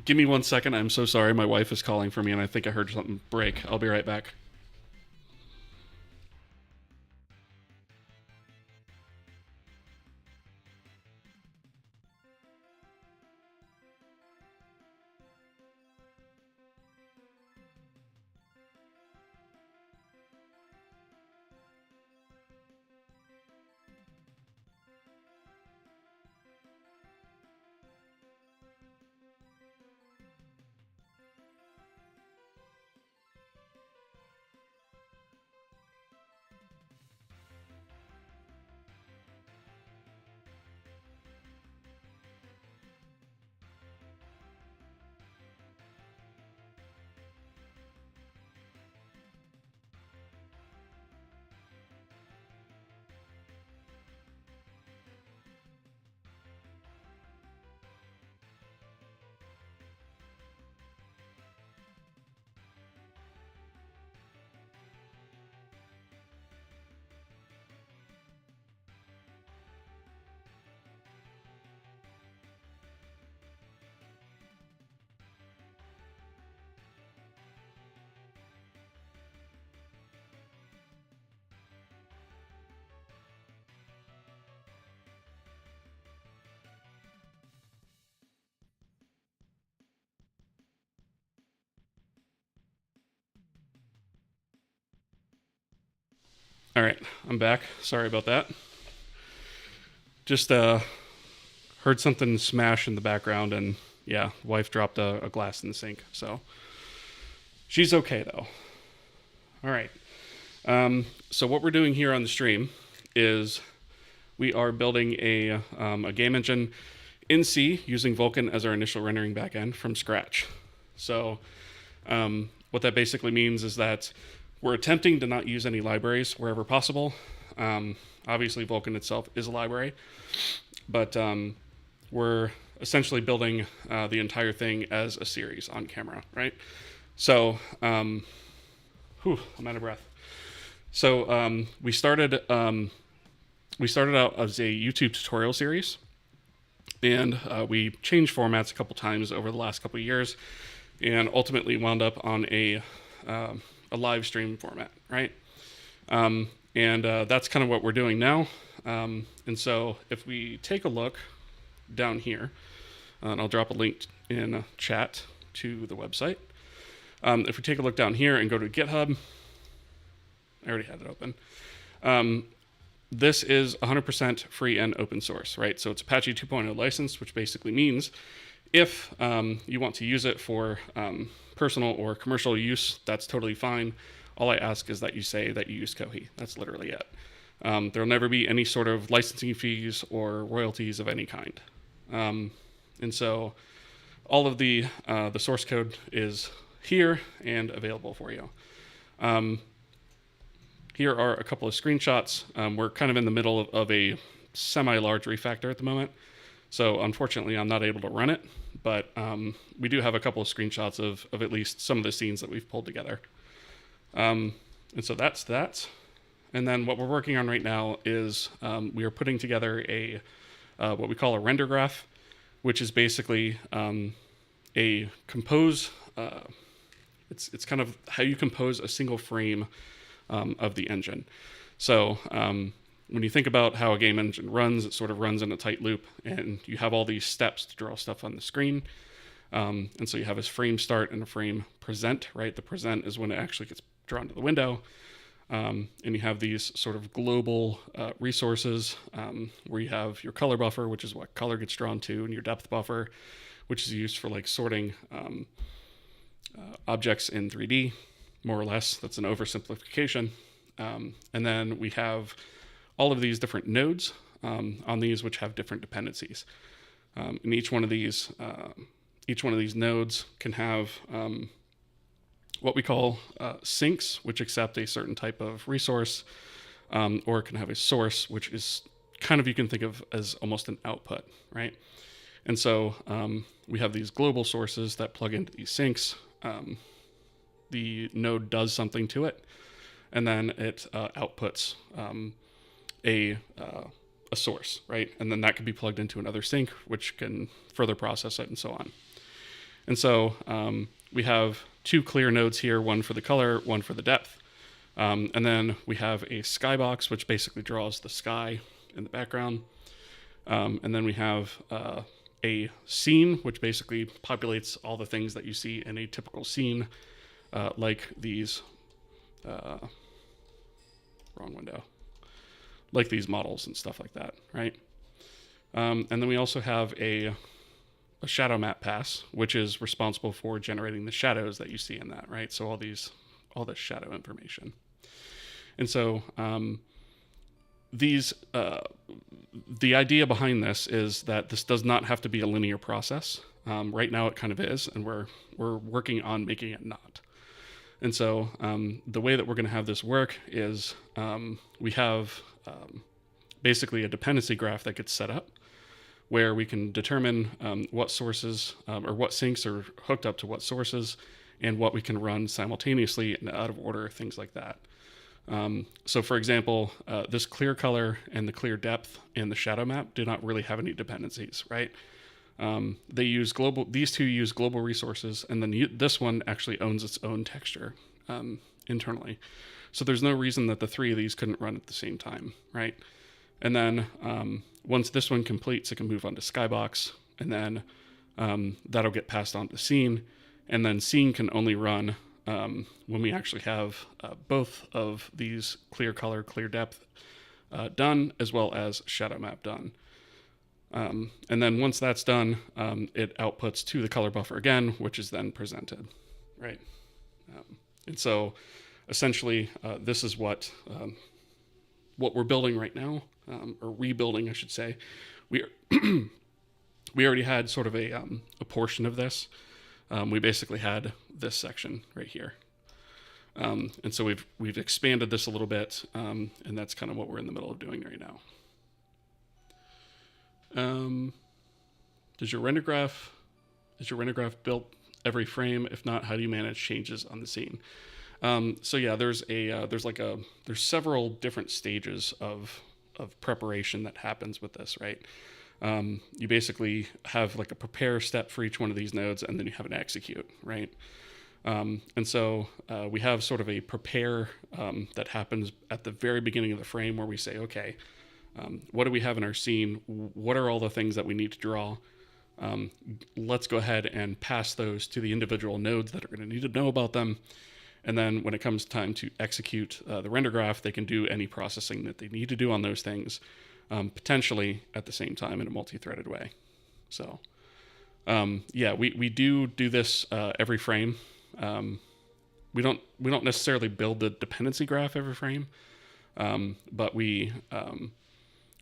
A: give me 1 second. I'm so sorry. My wife is calling for me, and I think I heard something break. I'll be right back. All right, I'm back. Sorry about that. Just heard something smash in the background, and yeah, wife dropped a glass in the sink. So she's okay though. All right. So what we're doing here on the stream is we are building a game engine in C using Vulkan as our initial rendering backend from scratch. So what that basically means is that we're attempting to not use any libraries wherever possible. Obviously, Vulkan itself is a library, but we're essentially building the entire thing as a series on camera, right? So, I'm out of breath. So we started out as a YouTube tutorial series, and we changed formats a couple times over the last couple of years, and ultimately wound up on a live stream format, right? And that's kind of what we're doing now. And so if we take a look down here, and I'll drop a link in chat to the website. If we take a look down here and go to GitHub, I already had it open. This is 100% free and open source, right? So it's Apache 2.0 licensed, which basically means if you want to use it for personal or commercial use, that's totally fine. All I ask is that you say that you use Kohi. That's literally it. There'll never be any sort of licensing fees or royalties of any kind. And so all of the source code is here and available for you. Here are a couple of screenshots. We're kind of in the middle of a semi-large refactor at the moment. So unfortunately, I'm not able to run it, but we do have a couple of screenshots of at least some of the scenes that we've pulled together. And so that's that. And then what we're working on right now is we are putting together a what we call a Rendergraph, which is basically a compose. It's kind of how you compose a single frame of the engine. So when you think about how a game engine runs, it sort of runs in a tight loop, and you have all these steps to draw stuff on the screen. And so you have a frame start and a frame present, right? The present is when it actually gets drawn to the window. And you have these sort of global resources where you have your color buffer, which is what color gets drawn to, and your depth buffer, which is used for like sorting objects in 3D, more or less. That's an oversimplification. And then we have all of these different nodes on these, which have different dependencies. And each one of these nodes can have what we call sinks, which accept a certain type of resource, or it can have a source, which is kind of, you can think of as almost an output, right? And so we have these global sources that plug into these sinks. The node does something to it, and then it outputs a source, right? And then that can be plugged into another sink, which can further process it, and so on. And so we have two clear nodes here, one for the color, one for the depth. And then we have a skybox, which basically draws the sky in the background. And then we have a scene, which basically populates all the things that you see in a typical scene, like these, wrong window, like these models and stuff like that, right? And then we also have a shadow map pass, which is responsible for generating the shadows that you see in that, right? So all this shadow information. And so the idea behind this is that this does not have to be a linear process. Right now it kind of is, and we're working on making it not. And so the way that we're going to have this work is we have basically a dependency graph that gets set up, where we can determine what sources or what sinks are hooked up to what sources, and what we can run simultaneously and out of order, things like that. So for example, this clear color and the clear depth and the shadow map do not really have any dependencies, right? These two use global resources, and then this one actually owns its own texture internally. So there's no reason that the three of these couldn't run at the same time, right? And then once this one completes, it can move on to Skybox, and then that'll get passed on to Scene, and then Scene can only run when we actually have both of these clear color, clear depth done, as well as shadow map done. And then once that's done, it outputs to the color buffer again, which is then presented, right? And so essentially, this is what we're building right now, or rebuilding, I should say. We already had sort of a portion of this. We basically had this section right here. And so we've expanded this a little bit, and that's kind of what we're in the middle of doing right now. Is your render graph built every frame? If not, how do you manage changes on the scene? So yeah, there's several different stages of preparation that happens with this, right? You basically have like a prepare step for each one of these nodes, and then you have an execute, right? And so we have sort of a prepare that happens at the very beginning of the frame, where we say, okay, what do we have in our scene? What are all the things that we need to draw? Let's go ahead and pass those to the individual nodes that are going to need to know about them. And then when it comes time to execute the render graph, they can do any processing that they need to do on those things, potentially at the same time in a multi-threaded way. So yeah, we do this every frame. We don't necessarily build the dependency graph every frame, but we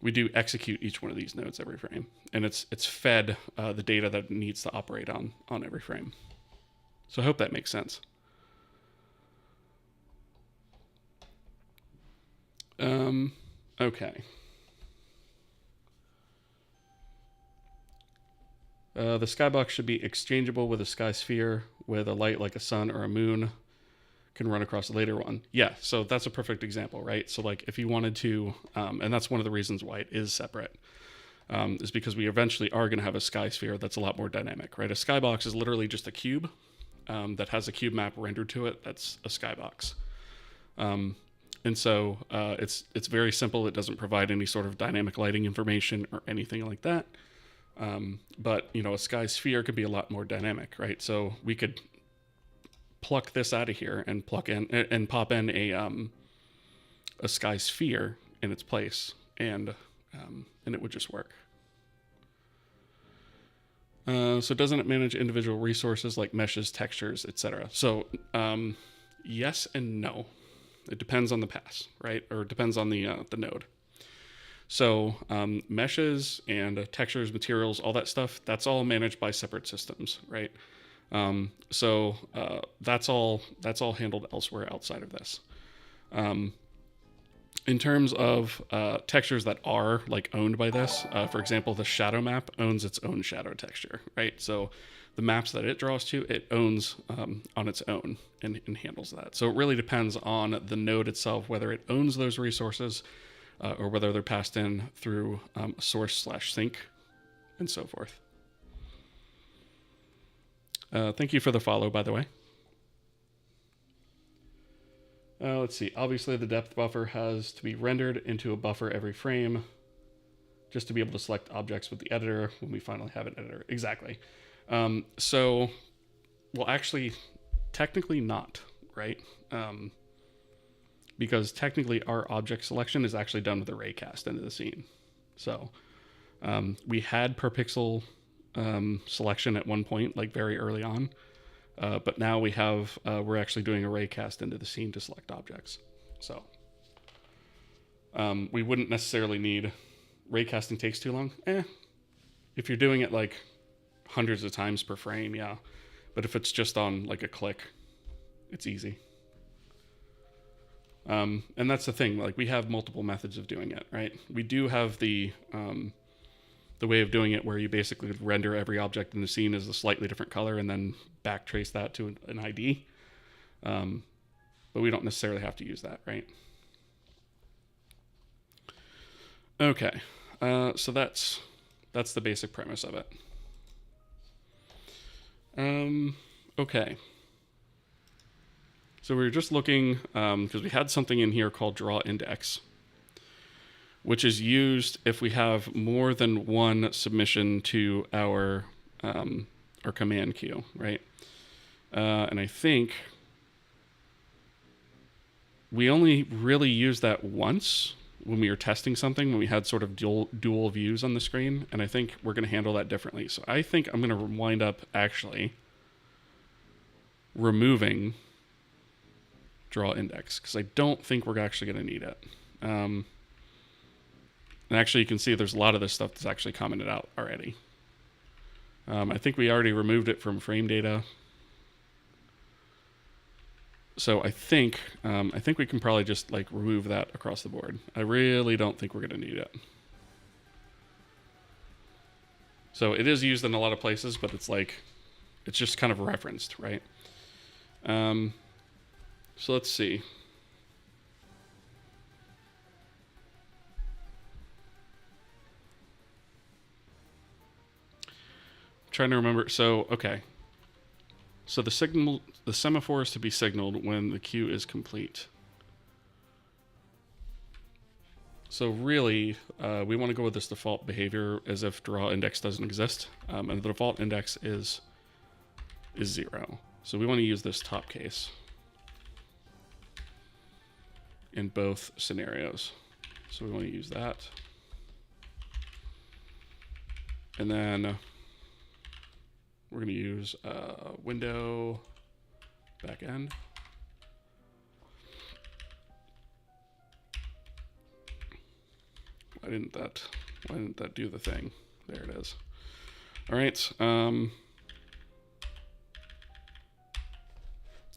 A: do execute each one of these nodes every frame, and it's fed the data that it needs to operate on every frame. So I hope that makes sense. Okay. The skybox should be exchangeable with a sky sphere with a light like a sun or a moon can run across a later one. Yeah, so that's a perfect example, right? So like if you wanted to, and that's one of the reasons why it is separate, is because we eventually are going to have a sky sphere that's a lot more dynamic, right? A skybox is literally just a cube that has a cube map rendered to it. That's a skybox. And so it's very simple. It doesn't provide any sort of dynamic lighting information or anything like that. But, you know, a sky sphere could be a lot more dynamic, right? So we could pluck this out of here and pop in a sky sphere in its place, and it would just work. So doesn't it manage individual resources like meshes, textures, etc.? So yes and no. It depends on the pass, right? Or it depends on the node. So meshes and textures, materials, all that stuff, that's all managed by separate systems, right? So that's all handled elsewhere outside of this. In terms of textures that are like owned by this, for example, the shadow map owns its own shadow texture, right? So the maps that it draws to, it owns on its own and handles that. So it really depends on the node itself, whether it owns those resources or whether they're passed in through source/sink and so forth. Thank you for the follow, by the way. Let's see. Obviously, the depth buffer has to be rendered into a buffer every frame just to be able to select objects with the editor when we finally have an editor. Exactly. Well, actually, technically not, right? Because technically our object selection is actually done with a raycast into the scene. So we had per pixel selection at one point, like very early on. But now we're actually doing a raycast into the scene to select objects. So we wouldn't necessarily need, raycasting takes too long. If you're doing it like hundreds of times per frame, yeah. But if it's just on like a click, it's easy. And that's the thing, like we have multiple methods of doing it, right? We do have the way of doing it where you basically render every object in the scene as a slightly different color and then backtrace that to an ID. But we don't necessarily have to use that, right? Okay, so that's the basic premise of it. Okay. So we were just looking, because we had something in here called draw index, which is used if we have more than one submission to our command queue, right? And I think we only really used that once when we were testing something, when we had sort of dual views on the screen, and I think we're going to handle that differently. So I think I'm going to wind up actually removing draw index, because I don't think we're actually going to need it. And actually, you can see there's a lot of this stuff that's actually commented out already. I think we already removed it from frame data. So I think we can probably just like remove that across the board. I really don't think we're going to need it. So it is used in a lot of places, but it's just kind of referenced, right? So let's see. Trying to remember. So, okay. So the semaphore is to be signaled when the queue is complete. So really, we want to go with this default behavior as if draw index doesn't exist. And the default index is 0. So we want to use this top case in both scenarios. So we want to use that. And then we're going to use window backend. Why didn't that do the thing? There it is. All right.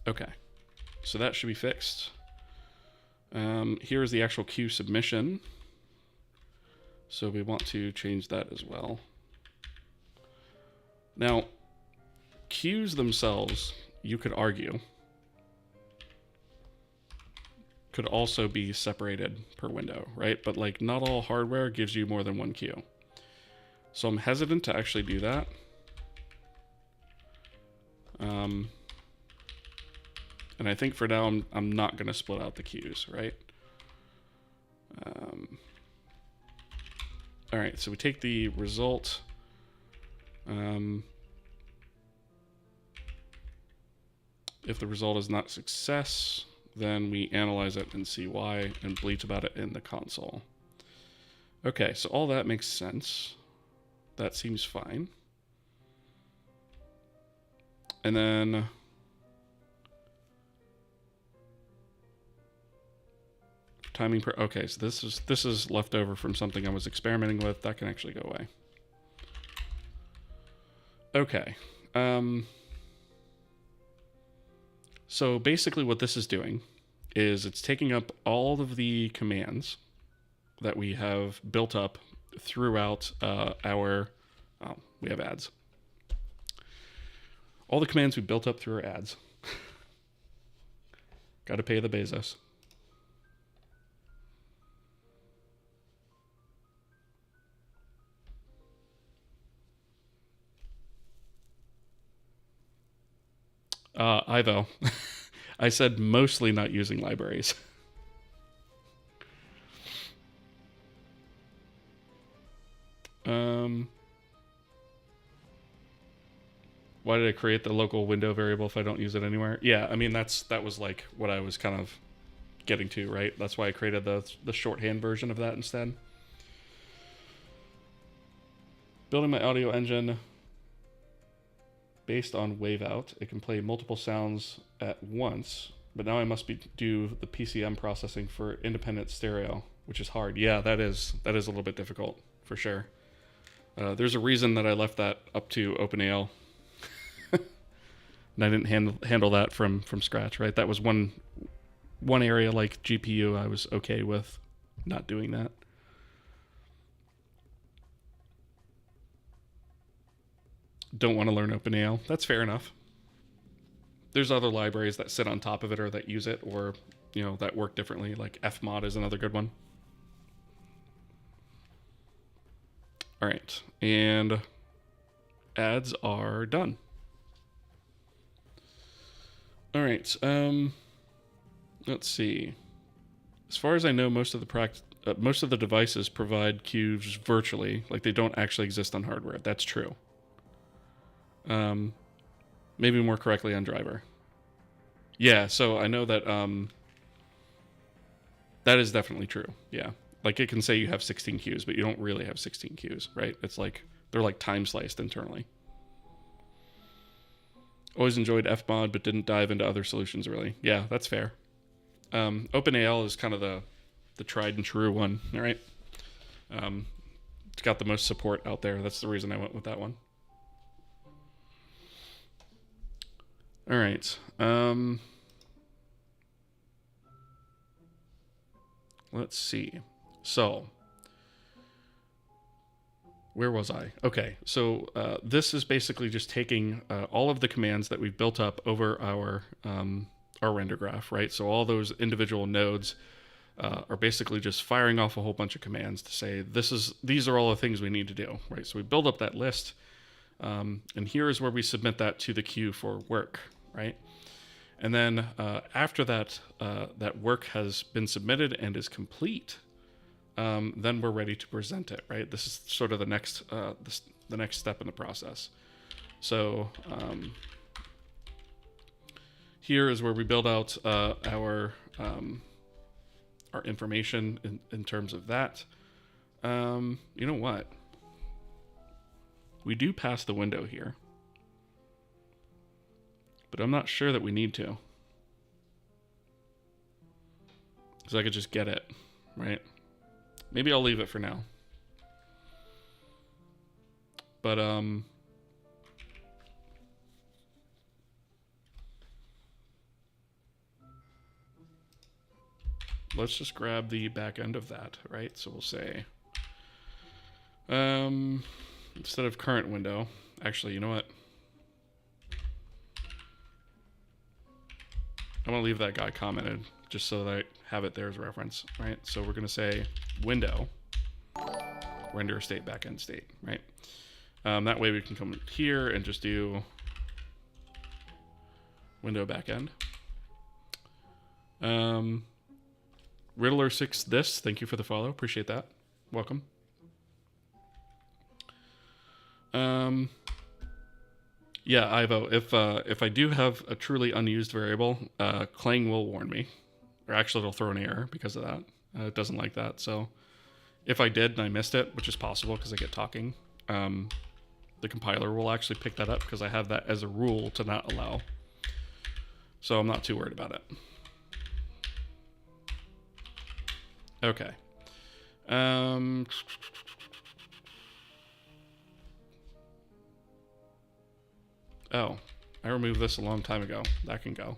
A: Okay. So that should be fixed. Here is the actual queue submission. So we want to change that as well. Now, queues themselves, you could argue, could also be separated per window, right? But like not all hardware gives you more than one queue. So I'm hesitant to actually do that. And I think for now, I'm not going to split out the queues, right? All right, so we take the result. If the result is not success, then we analyze it and see why and bleat about it in the console. Okay, so all that makes sense. That seems fine. And then timing per, okay, so this is left over from something I was experimenting with. That can actually go away. Okay. So basically what this is doing is it's taking up all of the commands that we have built up throughout we have ads. All the commands we built up through our ads. Got to pay the Bezos. Ivo. I said mostly not using libraries. Why did I create the local window variable if I don't use it anywhere? Yeah, I mean that was like what I was kind of getting to, right? That's why I created the shorthand version of that instead. Building my audio engine based on waveout. It can play multiple sounds at once, but now I must do the PCM processing for independent stereo, which is hard. Yeah, that is a little bit difficult for sure. There's a reason that I left that up to OpenAL. And I didn't handle that from scratch, right? That was one area like GPU I was okay with not doing that. Don't want to learn OpenAL. That's fair enough. There's other libraries that sit on top of it or that use it or, that work differently. Like fmod is another good one. All right, and ads are done. All right, let's see. As far as I know, most of the devices provide queues virtually, like they don't actually exist on hardware. That's true. Maybe more correctly on driver. Yeah, so I know that that is definitely true. Yeah, like it can say you have 16 queues, but you don't really have 16 queues, right? It's like they're like time sliced internally. Always enjoyed fmod, but didn't dive into other solutions really. Yeah, that's fair. OpenAL is kind of the tried and true one, all right? It's got the most support out there. That's the reason I went with that one. All right. Let's see. So, where was I? Okay, so this is basically just taking all of the commands that we've built up over our render graph, right? So all those individual nodes are basically just firing off a whole bunch of commands to say these are all the things we need to do, right? So we build up that list, and here is where we submit that to the queue for work, right? And then after that that work has been submitted and is complete, then we're ready to present it, right? This is sort of the next step in the process. So here is where we build out our information in terms of that. You know what? We do pass the window here, but I'm not sure that we need to, because I could just get it, right? Maybe I'll leave it for now. But let's just grab the back end of that, right? So we'll say instead of current window, actually, you know what? I want to leave that guy commented just so that I have it there as a reference, right? So we're going to say window, render state, backend state, right? That way we can come here and just do window backend. Riddler6 this, thank you for the follow. Appreciate that. Welcome. Yeah, Ivo, if I do have a truly unused variable, Clang will warn me. Or actually, it'll throw an error because of that. It doesn't like that. So if I did and I missed it, which is possible because I get talking, the compiler will actually pick that up because I have that as a rule to not allow. So I'm not too worried about it. Okay. Oh, I removed this a long time ago. That can go.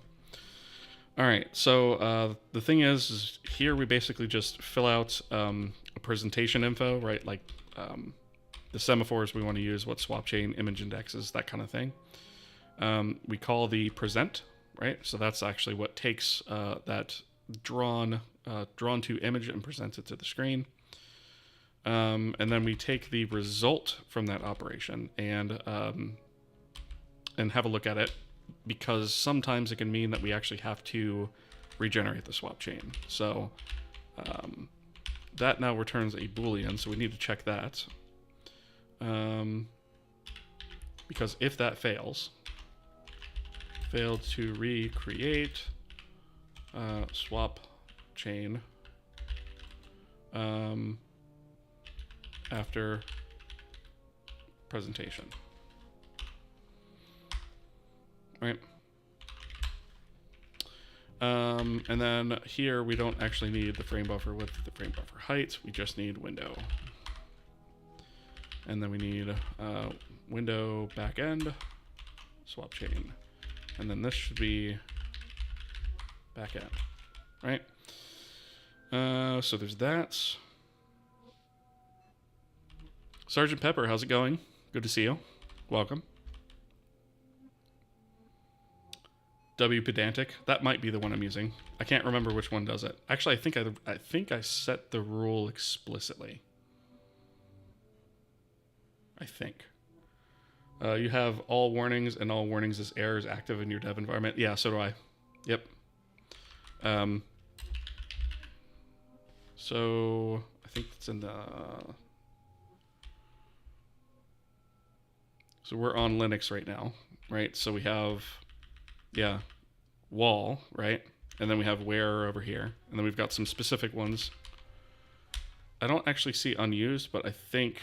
A: All right, so the thing is here we basically just fill out a presentation info, right? Like the semaphores we want to use, what swap chain, image indexes, that kind of thing. We call the present, right? So that's actually what takes that drawn to image and presents it to the screen. And then we take the result from that operation and have a look at it, because sometimes it can mean that we actually have to regenerate the swap chain. So that now returns a Boolean, so we need to check that. Because if that failed to recreate swap chain after presentation. Right. And then here we don't actually need the frame buffer width, the frame buffer height. We just need window. And then we need window backend swap chain. And then this should be backend, right? So there's that. Sergeant Pepper, how's it going? Good to see you. Welcome. W pedantic. That might be the one I'm using. I can't remember which one does it. Actually, I think I set the rule explicitly. I think. You have all warnings and all warnings as errors active in your dev environment. Yeah, so do I. Yep. So I think it's in the. So we're on Linux right now, right? So we have. Yeah, wall, right? And then we have where over here. And then we've got some specific ones. I don't actually see unused, but I think...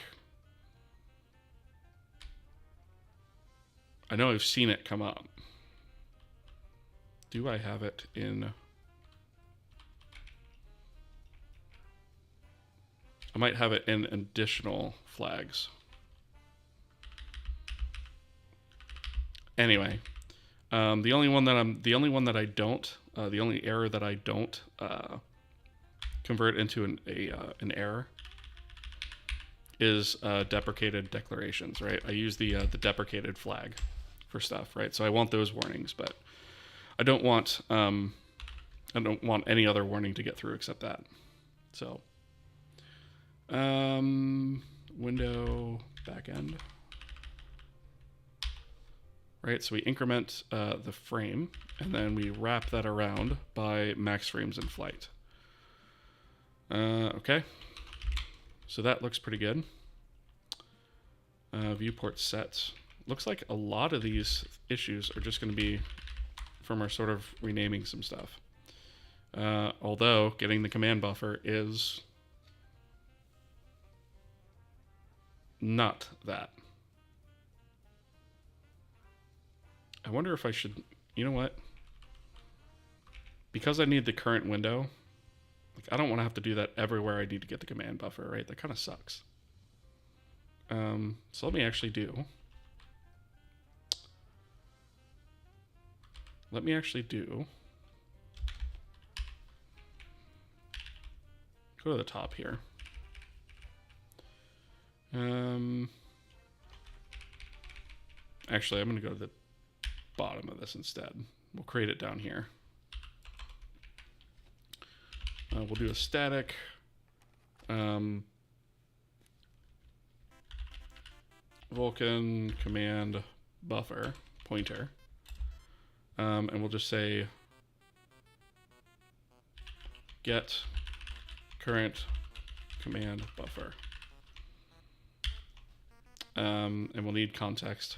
A: I know I've seen it come up. Do I have it in... I might have it in additional flags. Anyway... the only error that I don't convert into an error is deprecated declarations, right? I use the deprecated flag for stuff, right? So I want those warnings, but I don't want any other warning to get through except that. So window backend. Right, so we increment the frame, and then we wrap that around by max frames in flight. Okay, so that looks pretty good. Viewport sets. Looks like a lot of these issues are just going to be from our sort of renaming some stuff. Although getting the command buffer is not that. I wonder if I should, you know what? Because I need the current window, like I don't want to have to do that everywhere I need to get the command buffer, right? That kind of sucks. So let me actually do. Go to the top here. Actually, I'm going to go to the bottom of this instead. We'll create it down here. We'll do a static Vulkan command buffer pointer, and we'll just say get current command buffer, and we'll need context.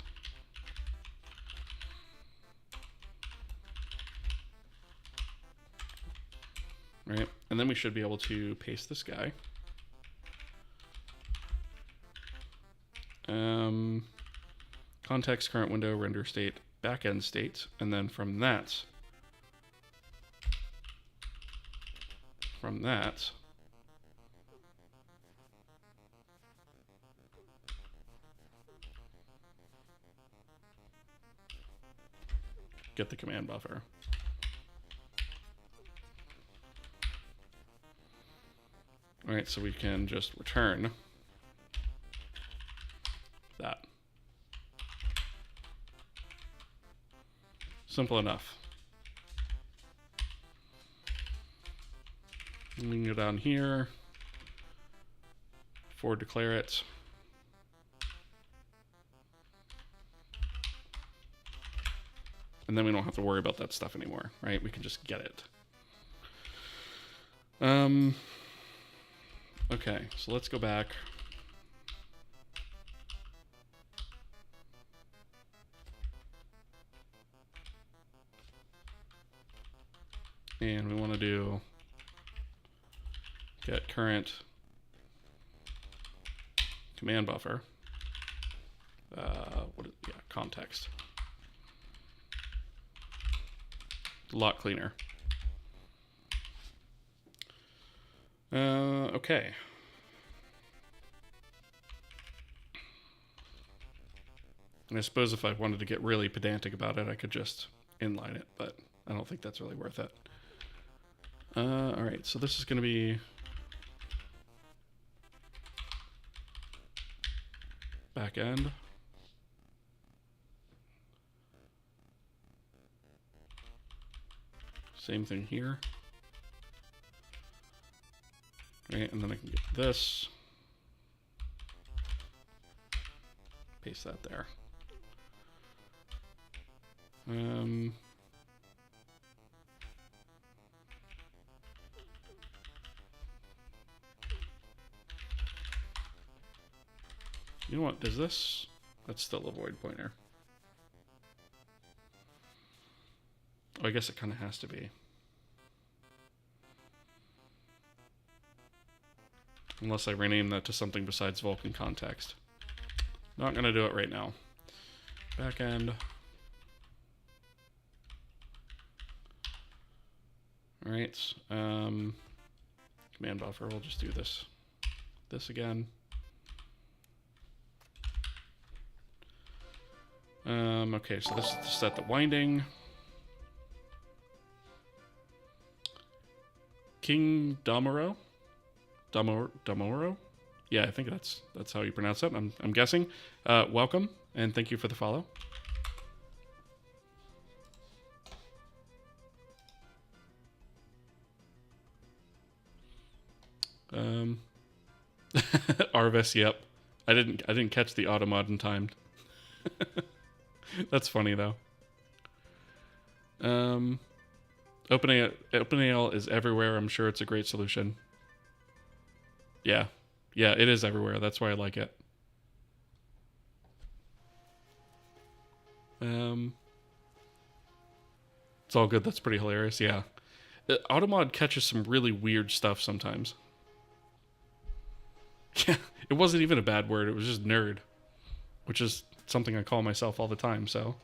A: right? And then we should be able to paste this guy. Context, current window, render state, backend state, and then from that, get the command buffer. All right, so we can just return that. Simple enough. And we can go down here, for declare it. And then we don't have to worry about that stuff anymore, right? We can just get it. Okay, so let's go back. And we want to do get current command buffer. Context. A lot cleaner. Okay. And I suppose if I wanted to get really pedantic about it, I could just inline it, but I don't think that's really worth it. All right, so this is going to be backend. Same thing here. Right, and then I can get this. Paste that there. You know what, does this? That's still a void pointer. Oh, I guess it kind of has to be. Unless I rename that to something besides Vulcan context. Not going to do it right now. Backend. All right. Command buffer. We'll just do this. This again. Okay, so this is to set the winding. King Damoro? Damoro? Yeah, I think that's how you pronounce it. I'm guessing. Welcome, and thank you for the follow. Arvis, yep. I didn't catch the automod in time. That's funny though. OpenAL is everywhere. I'm sure it's a great solution. Yeah, it is everywhere. That's why I like it. It's all good. That's pretty hilarious. Yeah, Automod catches some really weird stuff sometimes. Yeah, it wasn't even a bad word. It was just nerd, which is something I call myself all the time. So,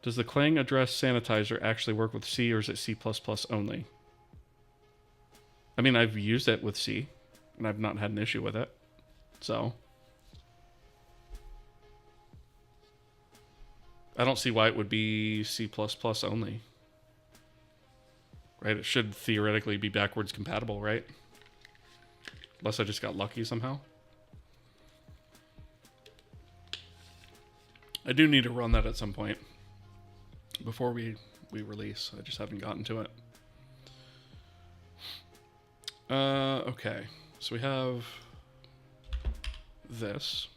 A: does the Clang address sanitizer actually work with C, or is it C++ only? I mean, I've used it with C, and I've not had an issue with it. So, I don't see why it would be C++ only. Right? It should theoretically be backwards compatible, right? Unless I just got lucky somehow. I do need to run that at some point before we release. I just haven't gotten to it. Okay, so we have this.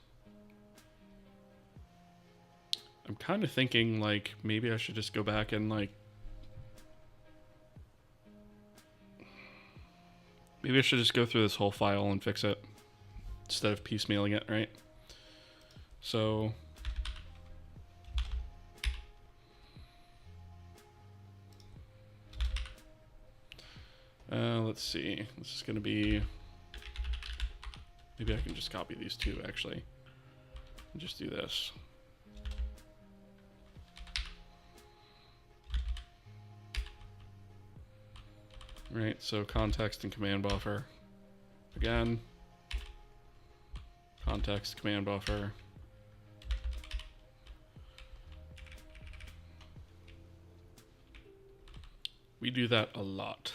A: I'm kind of thinking like maybe I should just go back and like maybe I should just go through this whole file and fix it instead of piecemealing it, right? So Let's see. This is going to be... Maybe I can just copy these two, actually. And just do this. Right, so context and command buffer. Again. Context, command buffer. We do that a lot.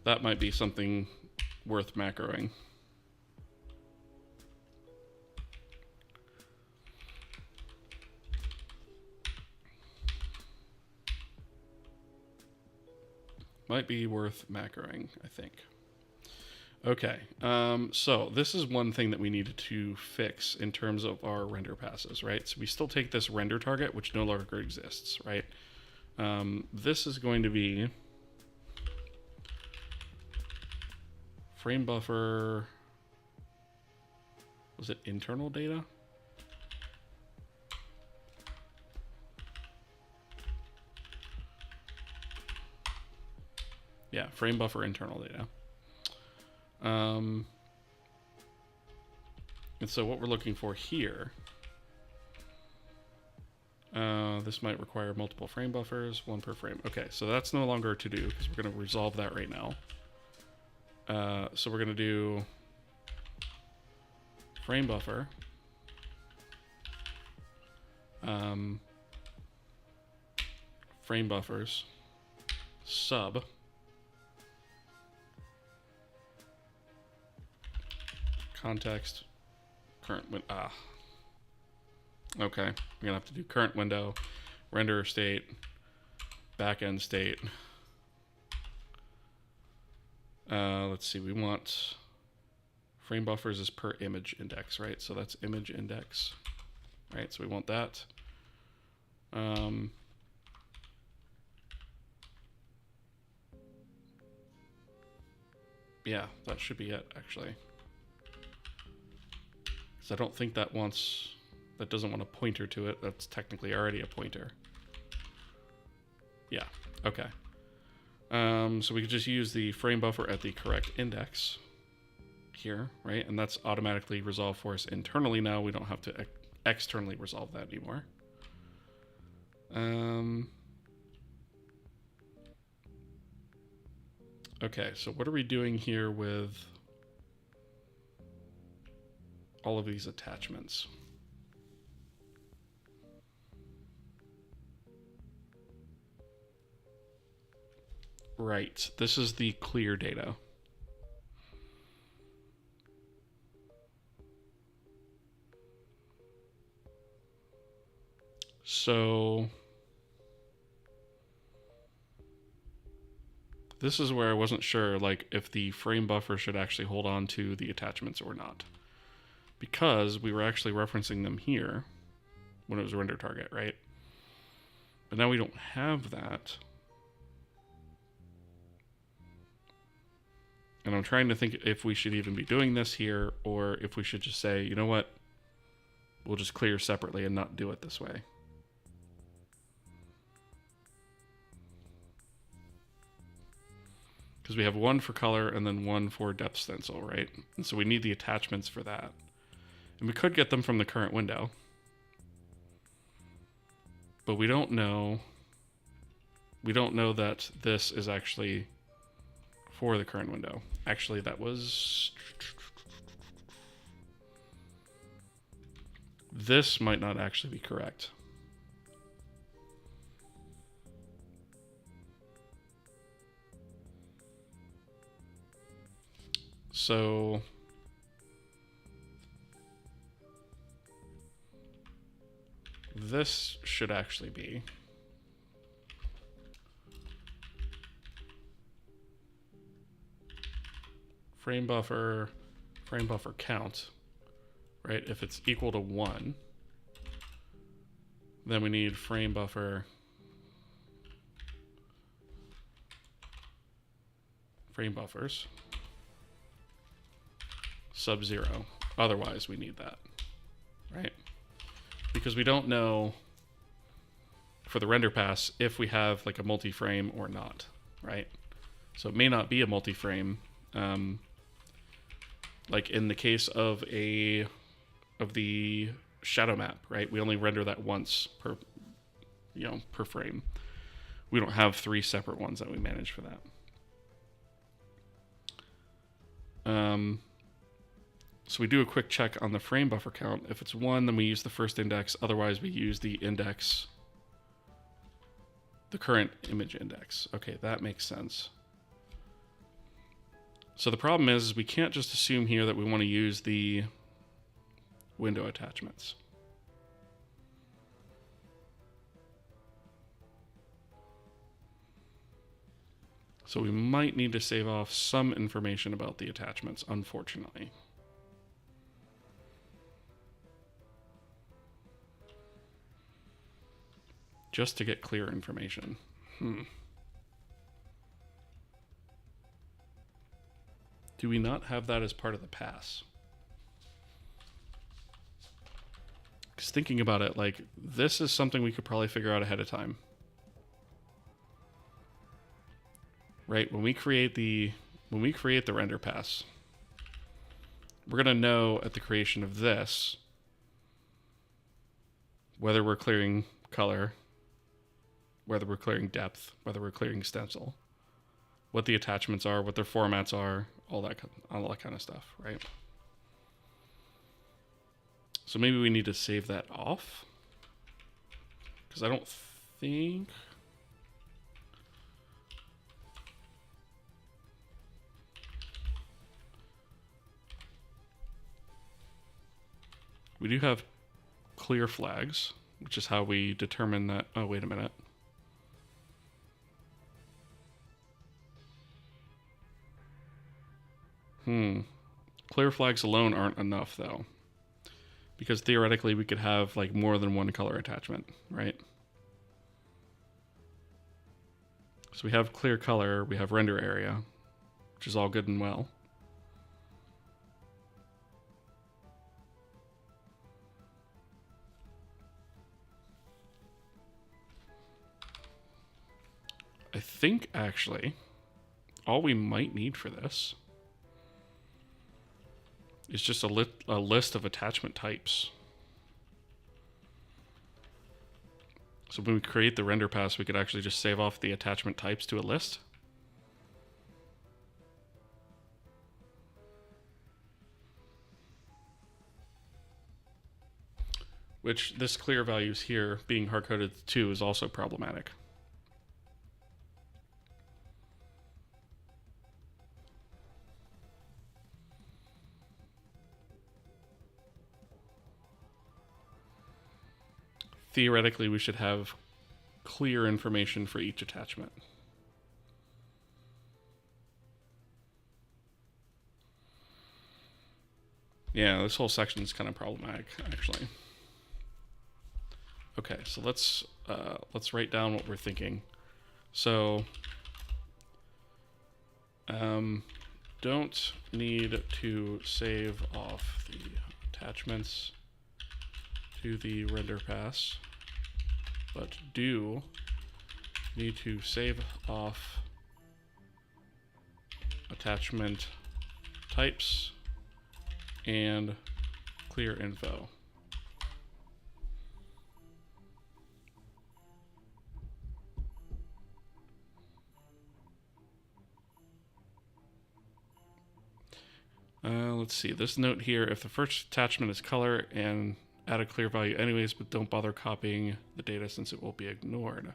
A: That might be something worth macroing. Might be worth macroing, I think. Okay, so this is one thing that we needed to fix in terms of our render passes, right? So we still take this render target, which no longer exists, right? This is going to be frame buffer. Was it internal data? Yeah, frame buffer internal data. And so what we're looking for here, this might require multiple frame buffers, one per frame. Okay, so that's no longer a to-do because we're going to resolve that right now. So we're going to do frame buffer, frame buffers, sub, context, current okay, we're gonna have to do current window, render state, backend state. Let's see, we want frame buffers is per image index, right? So that's image index, right? So we want that. Yeah, that should be it, actually. I don't think that doesn't want a pointer to it. That's technically already a pointer. Yeah, okay. So we could just use the frame buffer at the correct index here, right? And that's automatically resolved for us internally now. We don't have to externally resolve that anymore. Okay, so what are we doing here with all of these attachments? Right, this is the clear data. So this is where I wasn't sure, like, if the frame buffer should actually hold on to the attachments or not, because we were actually referencing them here when it was render target, right? But now we don't have that. And I'm trying to think if we should even be doing this here, or if we should just say, you know what, we'll just clear separately and not do it this way. Because we have one for color and then one for depth stencil, right? And so we need the attachments for that. And we could get them from the current window. But we don't know. We don't know that this is actually for the current window. Actually, that was... This might not actually be correct. So this should actually be frame buffer count, right? If it's equal to 1, then we need frame buffer frame buffers sub-0. Otherwise, we need that, right? Because we don't know for the render pass if we have like a multi-frame or not, right? So it may not be a multi-frame. Like in the case of the shadow map, right? We only render that once per frame. We don't have 3 separate ones that we manage for that. So we do a quick check on the frame buffer count. If it's 1, then we use the first index. Otherwise, we use the index, the current image index. Okay, that makes sense. So the problem is we can't just assume here that we want to use the window attachments. So we might need to save off some information about the attachments, unfortunately. Just to get clear information. Do we not have that as part of the pass? Because thinking about it, like, this is something we could probably figure out ahead of time. Right, when we create the render pass, we're gonna know at the creation of this whether we're clearing color, whether we're clearing depth, whether we're clearing stencil, what the attachments are, what their formats are, all that kind of stuff, right? So maybe we need to save that off, because I don't think. We do have clear flags, which is how we determine that. Oh, wait a minute. Clear flags alone aren't enough, though. Because theoretically, we could have like more than one color attachment, right? So we have clear color, we have render area, which is all good and well. I think, actually, all we might need for this is just a list of attachment types. So when we create the render pass, we could actually just save off the attachment types to a list. Which this clear values here being hard-coded to 2 is also problematic. Theoretically, we should have clear information for each attachment. Yeah, this whole section is kind of problematic, actually. Okay, so let's write down what we're thinking. So, don't need to save off the attachments to the render pass, but do need to save off attachment types and clear info. Let's see, this note here, if the first attachment is color, and add a clear value anyways, but don't bother copying the data since it will be ignored.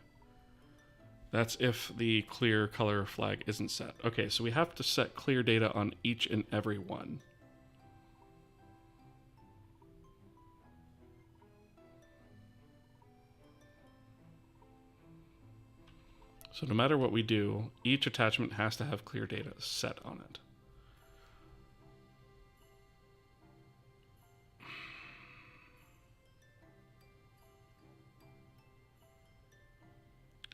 A: That's if the clear color flag isn't set. Okay, so we have to set clear data on each and every one. So no matter what we do, each attachment has to have clear data set on it.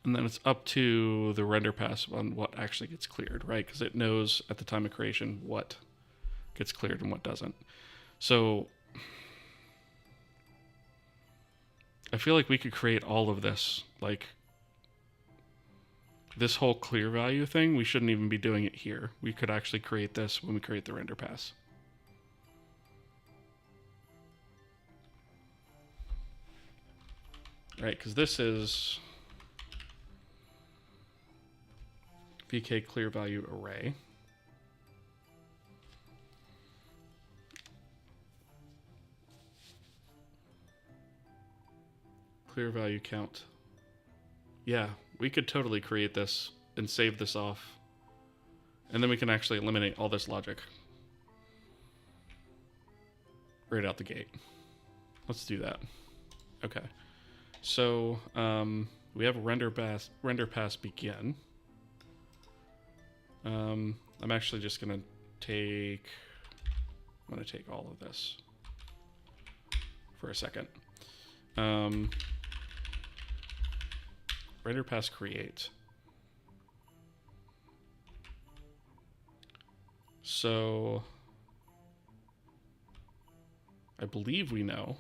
A: And then it's up to the render pass on what actually gets cleared, right? Because it knows at the time of creation what gets cleared and what doesn't. So I feel like we could create all of this, like this whole clear value thing. We shouldn't even be doing it here. We could actually create this when we create the render pass. Right, because this is VK clear value array. Clear value count. Yeah, we could totally create this and save this off. And then we can actually eliminate all this logic right out the gate. Let's do that. Okay. So we have a render pass begin. I'm actually just gonna take all of this for a second. Render pass create. So I believe we know.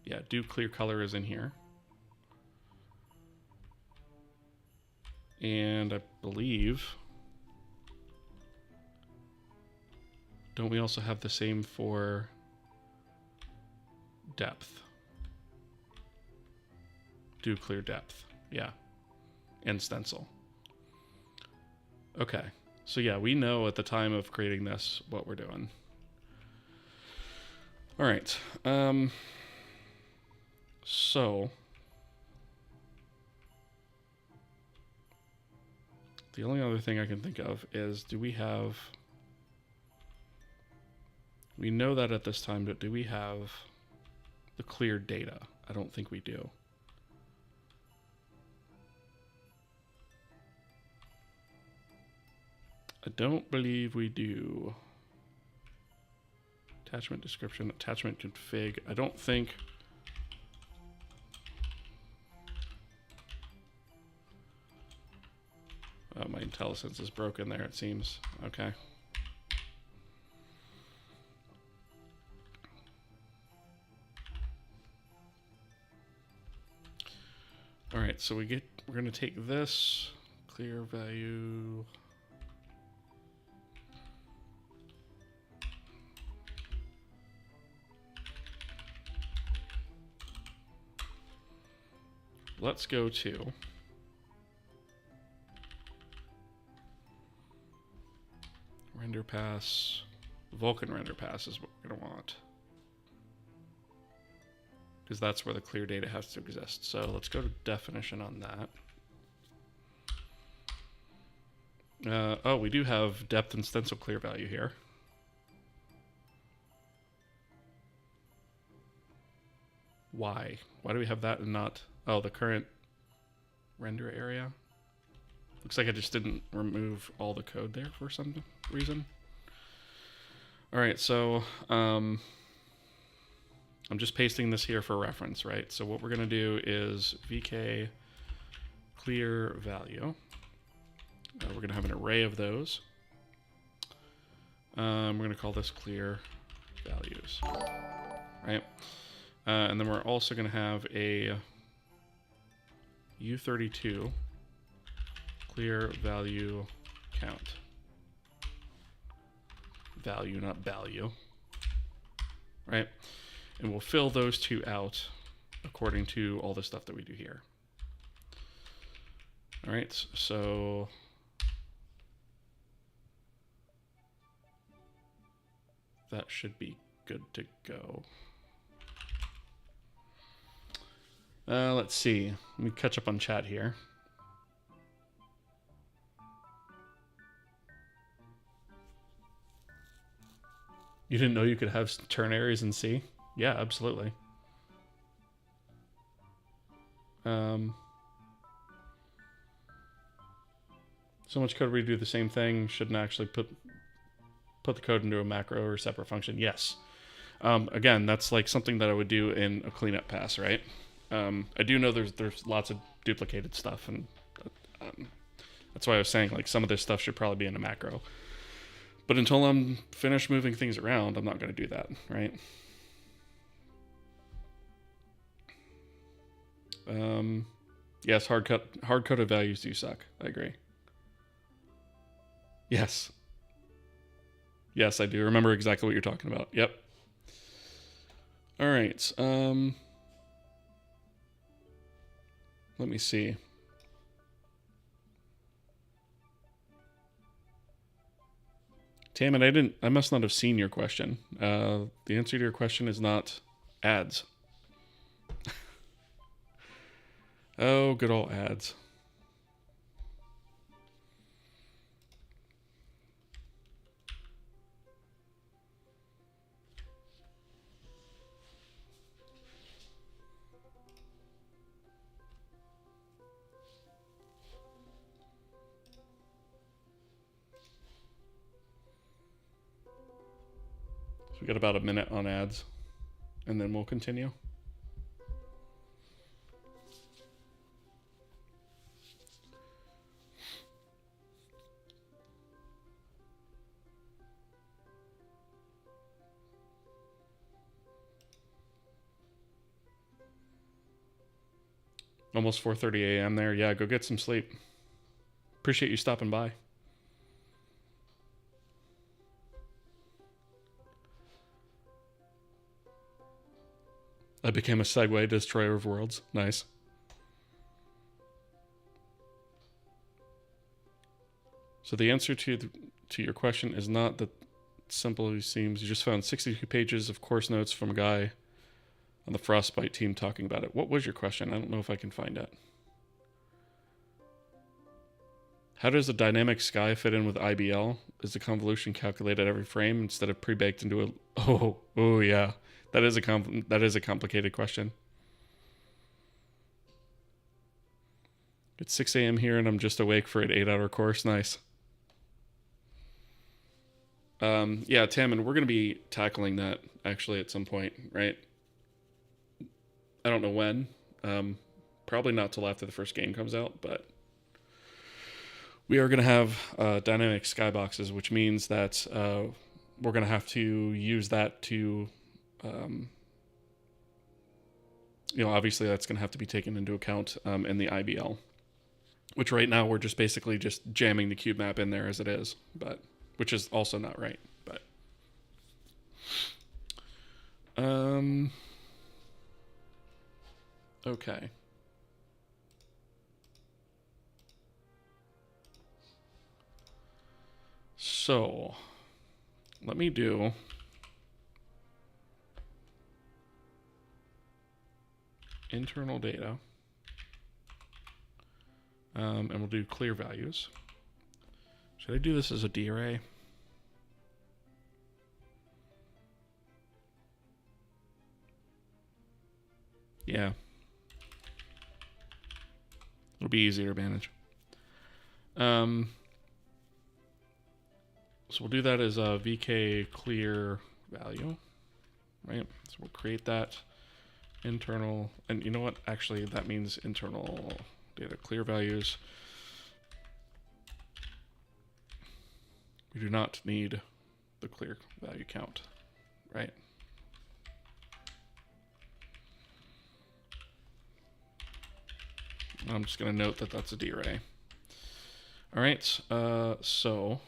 A: Yeah, do clear color is in here. And I believe, don't we also have the same for depth? Do clear depth, yeah, and stencil. Okay, so yeah, we know at the time of creating this what we're doing. All right, so the only other thing I can think of is, we know that at this time, but do we have the clear data? I don't think we do. I don't believe we do. Attachment description, attachment config. I don't think. Oh, my IntelliSense is broken there, it seems. Okay. All right, so we're going to take this clear value. Let's go to render pass. Vulkan render pass is what we're going to want, because that's where the clear data has to exist. So let's go to definition on that. Oh, we do have depth and stencil clear value here. Why? Why do we have that and not, oh, the current render area? Looks like I just didn't remove all the code there for some reason. All right, so I'm just pasting this here for reference, right? So what we're going to do is VK clear value. We're going to have an array of those. We're going to call this clear values, right? And then we're also going to have a U32 clear value count. Value, not value, right? And we'll fill those two out according to all the stuff that we do here. All right, so that should be good to go. Let's see. Let me catch up on chat here. You didn't know you could have ternaries in C? Yeah, absolutely. So much code where you do the same thing, shouldn't actually put the code into a macro or separate function. Yes. Again, that's like something that I would do in a cleanup pass, right? I do know there's lots of duplicated stuff, and that's why I was saying like some of this stuff should probably be in a macro. But until I'm finished moving things around, I'm not going to do that, right? Yes, hard-coded values do suck. I agree. Yes. Yes, I do remember exactly what you're talking about. Yep. All right. Let me see. Damn it, I must not have seen your question. The answer to your question is not ads. Oh, good old ads. So we got about a minute on ads, and then we'll continue. Almost 4:30 a.m. there. Yeah, go get some sleep. Appreciate you stopping by. I became a Segway destroyer of worlds. Nice. So the answer to your question is not that simple as it seems. You just found 62 pages of course notes from a guy on the Frostbite team talking about it. What was your question? I don't know if I can find it. How does a dynamic sky fit in with IBL? Is the convolution calculated every frame instead of pre-baked into a... Oh yeah. That is a complicated question. It's 6 a.m. here and I'm just awake for an 8-hour course. Nice. Yeah, Tam, and we're going to be tackling that actually at some point, right? I don't know when. Probably not till after the first game comes out, but we are going to have dynamic skyboxes, which means that we're going to have to use that to, obviously that's going to have to be taken into account in the IBL, which right now we're just basically just jamming the cube map in there as it is, but which is also not right, but okay. So let me do internal data, and we'll do clear values. Should I do this as a D-array? Yeah. It'll be easier to manage. So we'll do that as a VK clear value, right? So we'll create that internal, and you know what? Actually, that means internal data clear values. We do not need the clear value count, right? I'm just going to note that that's a D-array. All right, so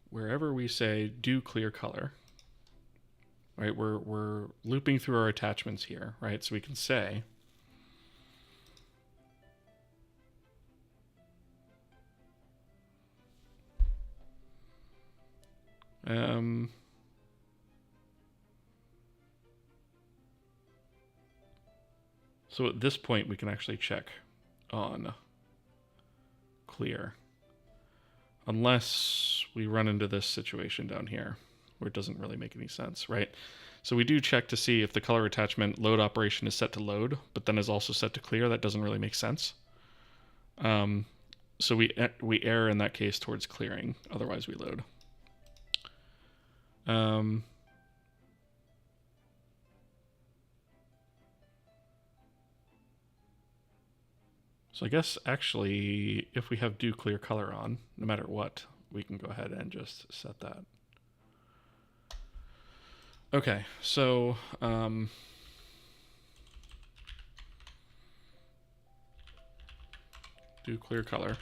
A: wherever we say do clear color, right, we're looping through our attachments here, right? So we can say so at this point we can actually check on clear, unless we run into this situation down here where it doesn't really make any sense, right? So we do check to see if the color attachment load operation is set to load, but then is also set to clear. That doesn't really make sense. So we err in that case towards clearing, otherwise we load. So I guess actually, if we have do clear color on, no matter what, we can go ahead and just set that. Okay, so do clear color.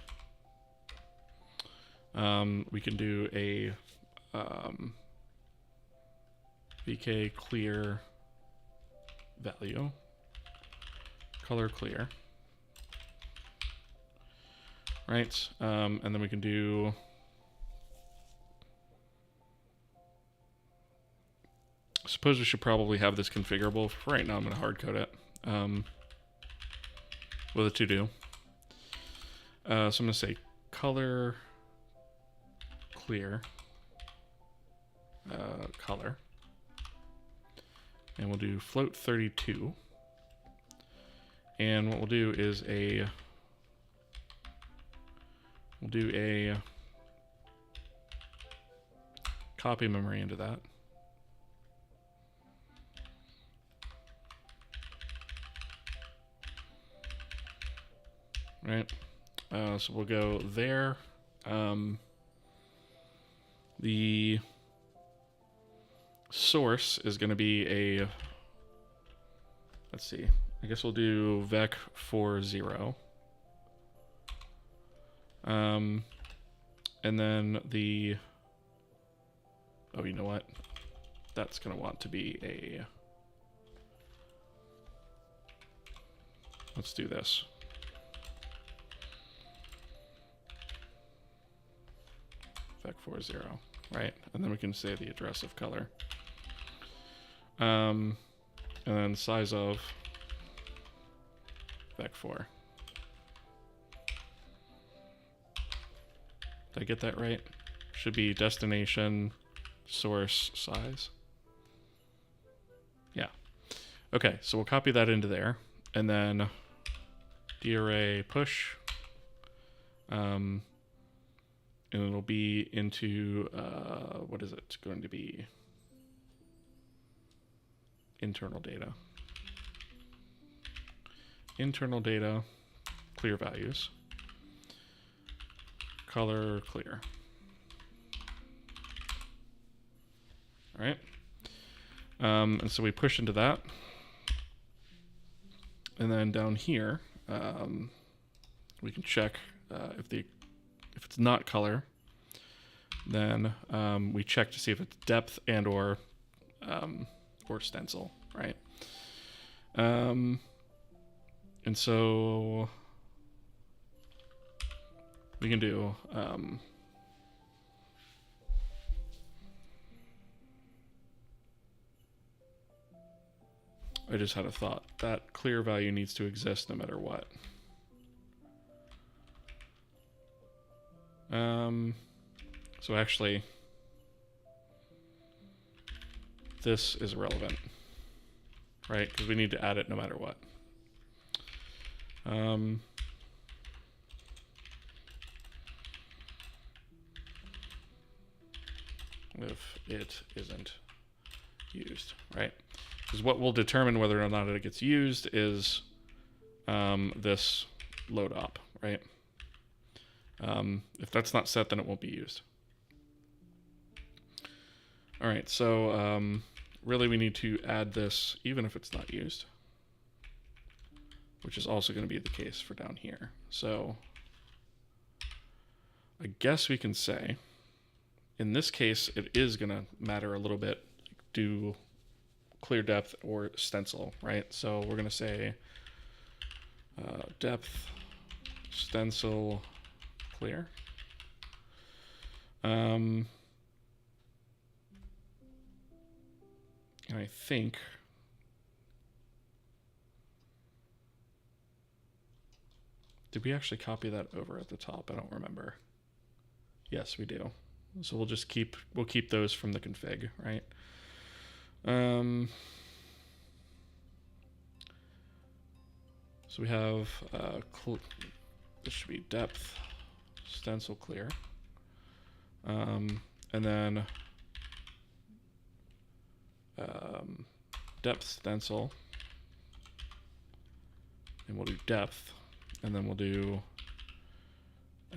A: We can do a VK clear value, color clear, right? And then we can do I suppose we should probably have this configurable. For right now, I'm going to hard code it with a to-do. So I'm going to say color clear color, and we'll do float 32. And what we'll do is we'll do a copy memory into that. Right, so we'll go there. The source is going to be a, let's see, I guess we'll do vec for 0. And then the, oh, you know what? That's going to want to be a, let's do this. Vec for 0, right? And then we can say the address of color. And then size of vec for. Did I get that right? Should be destination source size. Yeah. Okay, so we'll copy that into there, and then darray push, and it'll be into what is it going to be? Internal data. Internal data, clear values, color clear. All right. And so we push into that. And then down here, we can check if it's not color, then we check to see if it's depth and or stencil, right? And so we can do I just had a thought. That clear value needs to exist no matter what. So actually, this is irrelevant, right? Because we need to add it no matter what. If it isn't used, right? Because what will determine whether or not it gets used is this load op, right? If that's not set, then it won't be used. All right, so really we need to add this even if it's not used, which is also going to be the case for down here. So I guess we can say, in this case, it is going to matter a little bit, do clear depth or stencil, right? So we're going to say depth, stencil, clear. And I think did we actually copy that over at the top? I don't remember. Yes, we do. So we'll just keep those from the config, right? So we have this should be depth, stencil clear, and then depth stencil, and we'll do depth, And then we'll do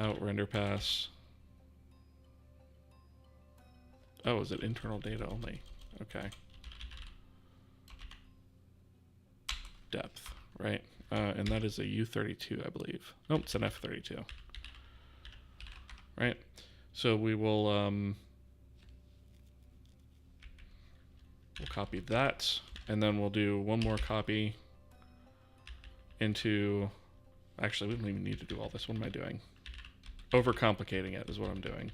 A: out render pass. Oh, is it internal data only? Okay. Depth, right? And that is a U32, I believe. Oh, it's an F32. Right? So we will we'll copy that, and then we'll do one more copy into... Actually, we don't even need to do all this. What am I doing? Overcomplicating it is what I'm doing.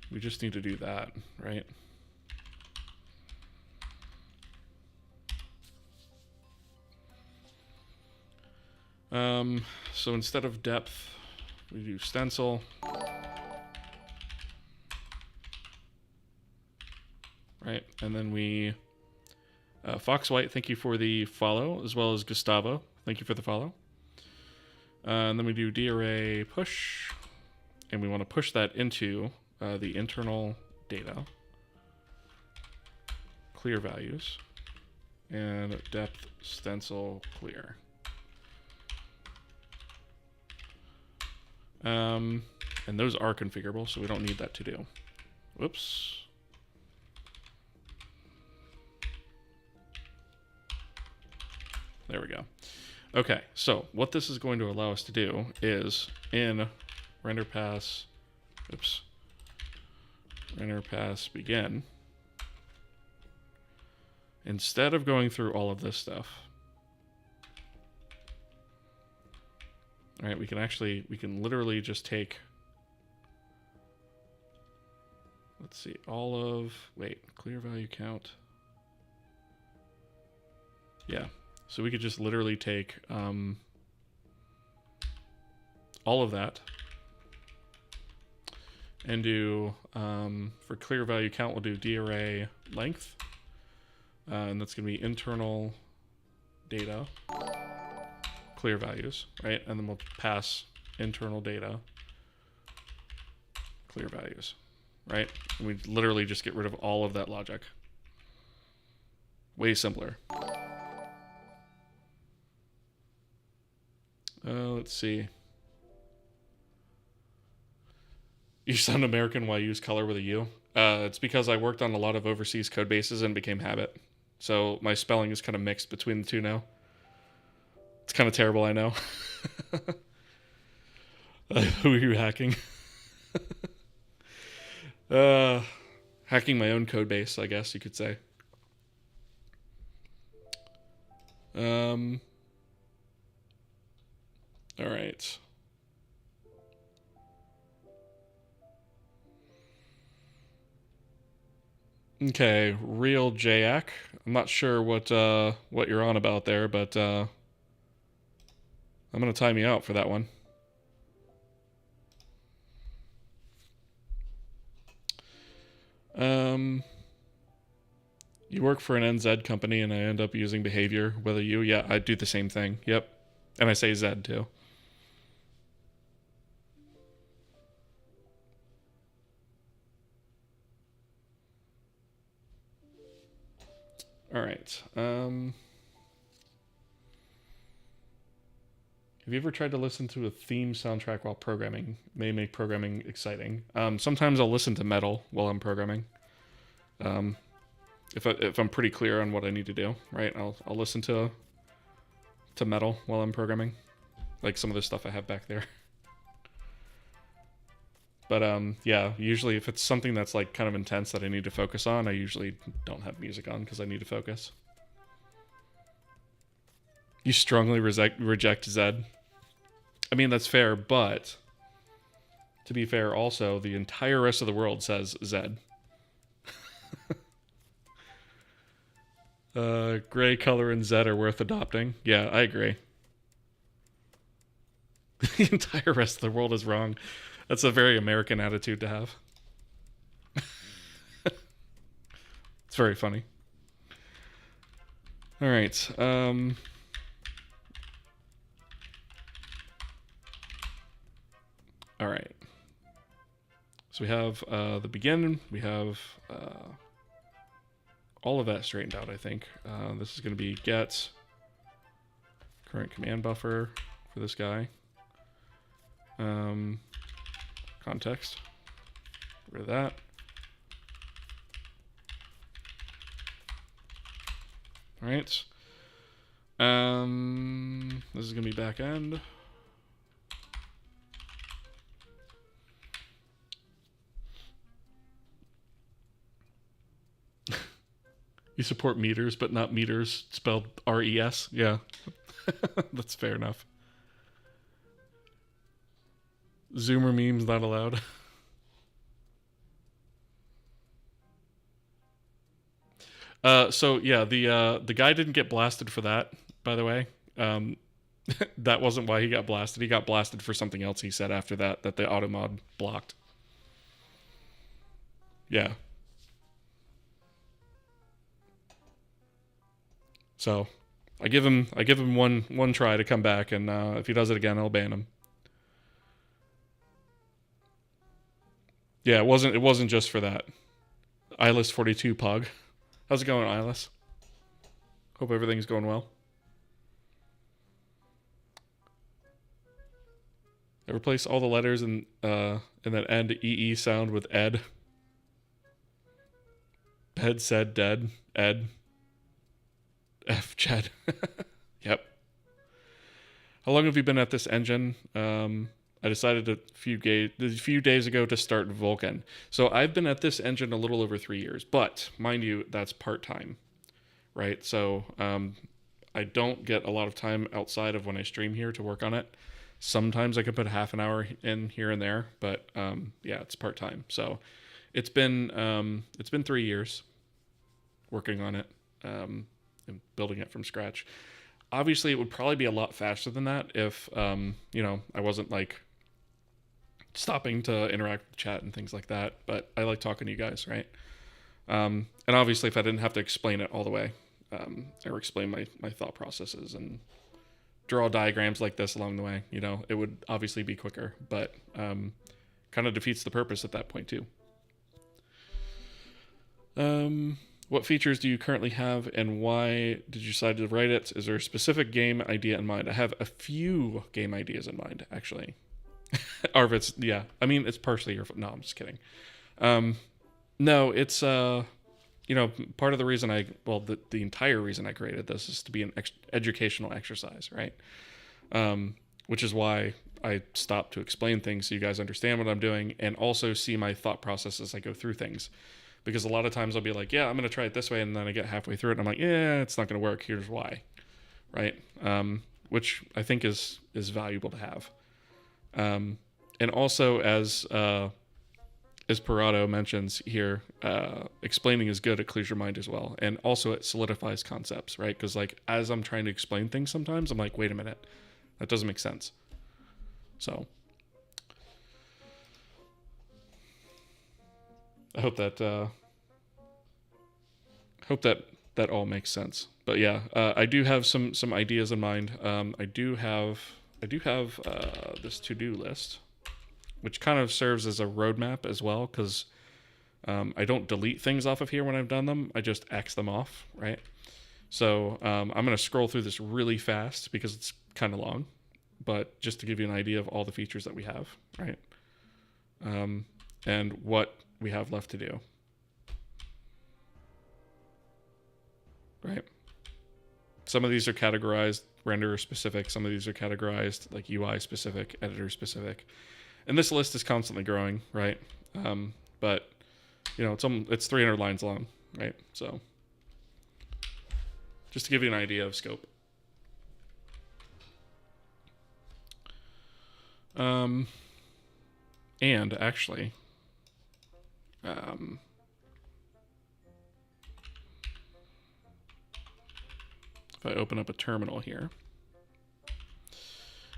A: We just need to do that, right? So instead of depth, we do stencil. Right, and then we... Fox White, thank you for the follow, as well as Gustavo, thank you for the follow. And then we do darray push, and we want to push that into the internal data, clear values, and depth stencil clear. And those are configurable, so we don't need that to do. Whoops. There we go. Okay, so what this is going to allow us to do is in render pass, oops, render pass begin, instead of going through all of this stuff, all right, we can literally just take, let's see, clear value count. Yeah. So we could just literally take all of that and do, for clear value count, we'll do darray length. And that's going to be internal data, clear values, right? And then we'll pass internal data, clear values, right? And we literally just get rid of all of that logic. Way simpler. Let's see. You sound American while you use color with a U. It's because I worked on a lot of overseas code bases and became habit. So my spelling is kind of mixed between the two now. It's kind of terrible, I know. Who are you hacking? Hacking my own code base, I guess you could say. All right. Okay, real Jayak. I'm not sure what you're on about there, but I'm gonna time you out for that one. You work for an NZ company, and I end up using behavior. Whether you, yeah, I do the same thing. Yep, and I say Z too. All right. Have you ever tried to listen to a theme soundtrack while programming? It may make programming exciting. Sometimes I'll listen to metal while I'm programming. If I'm pretty clear on what I need to do, right? I'll listen to metal while I'm programming, like some of the stuff I have back there. But yeah, usually if it's something that's like kind of intense that I need to focus on, I usually don't have music on because I need to focus. You strongly reject Zed. I mean, that's fair, but to be fair, also, the entire rest of the world says Zed. Gray, color, and Zed are worth adopting. Yeah, I agree. The entire rest of the world is wrong. That's a very American attitude to have. It's very funny. All right. All right. So we have the begin. We have all of that straightened out, I think. This is going to be get current command buffer for this guy. Context. Get rid of that. All right. This is going to be backend. You support meters, but not meters spelled R-E-S? Yeah. That's fair enough. Zoomer memes not allowed. So yeah, the guy didn't get blasted for that, by the way. That wasn't why he got blasted. He got blasted for something else he said after that the automod blocked. Yeah. So I give him one try to come back, and if he does it again, I'll ban him. Yeah, it wasn't just for that. Eyeless42 Pug. How's it going, Eyeless? Hope everything's going well. I replace all the letters in that end EE sound with ed. Bed said dead. Ed. F Chad. Yep. How long have you been at this engine? I decided a few days ago to start Vulcan. So I've been at this engine a little over 3 years, but mind you, that's part-time, right? So I don't get a lot of time outside of when I stream here to work on it. Sometimes I can put half an hour in here and there, but yeah, it's part-time. So it's been 3 years working on it and building it from scratch. Obviously, it would probably be a lot faster than that if I wasn't like stopping to interact with chat and things like that. But I like talking to you guys, right? And obviously, if I didn't have to explain it all the way, or explain my thought processes and draw diagrams like this along the way, it would obviously be quicker. But kind of defeats the purpose at that point too. What features do you currently have, and why did you decide to write it? Is there a specific game idea in mind? I have a few game ideas in mind, actually. Arvitz, yeah. I mean, it's partially your... No, I'm just kidding. No, it's, part of the reason the entire reason I created this is to be an educational exercise, right? Which is why I stopped to explain things so you guys understand what I'm doing, and also see my thought process as I go through things. Because a lot of times I'll be like, yeah, I'm going to try it this way, and then I get halfway through it, and I'm like, yeah, it's not going to work. Here's why, right? Which I think is valuable to have. And also, as Parado mentions here, explaining is good. It clears your mind as well, and also it solidifies concepts, right? Because like as I'm trying to explain things, sometimes I'm like, wait a minute, that doesn't make sense. So I hope that all makes sense. But yeah, I do have some ideas in mind. I do have this to-do list, which kind of serves as a roadmap as well, because I don't delete things off of here when I've done them. I just X them off, right? So I'm going to scroll through this really fast because it's kind of long, but just to give you an idea of all the features that we have, right? And what we have left to do. Right. Some of these are categorized renderer specific. Some of these are categorized like UI specific, editor specific. And this list is constantly growing, right? But it's 300 lines long, right? So just to give you an idea of scope. And actually, if I open up a terminal here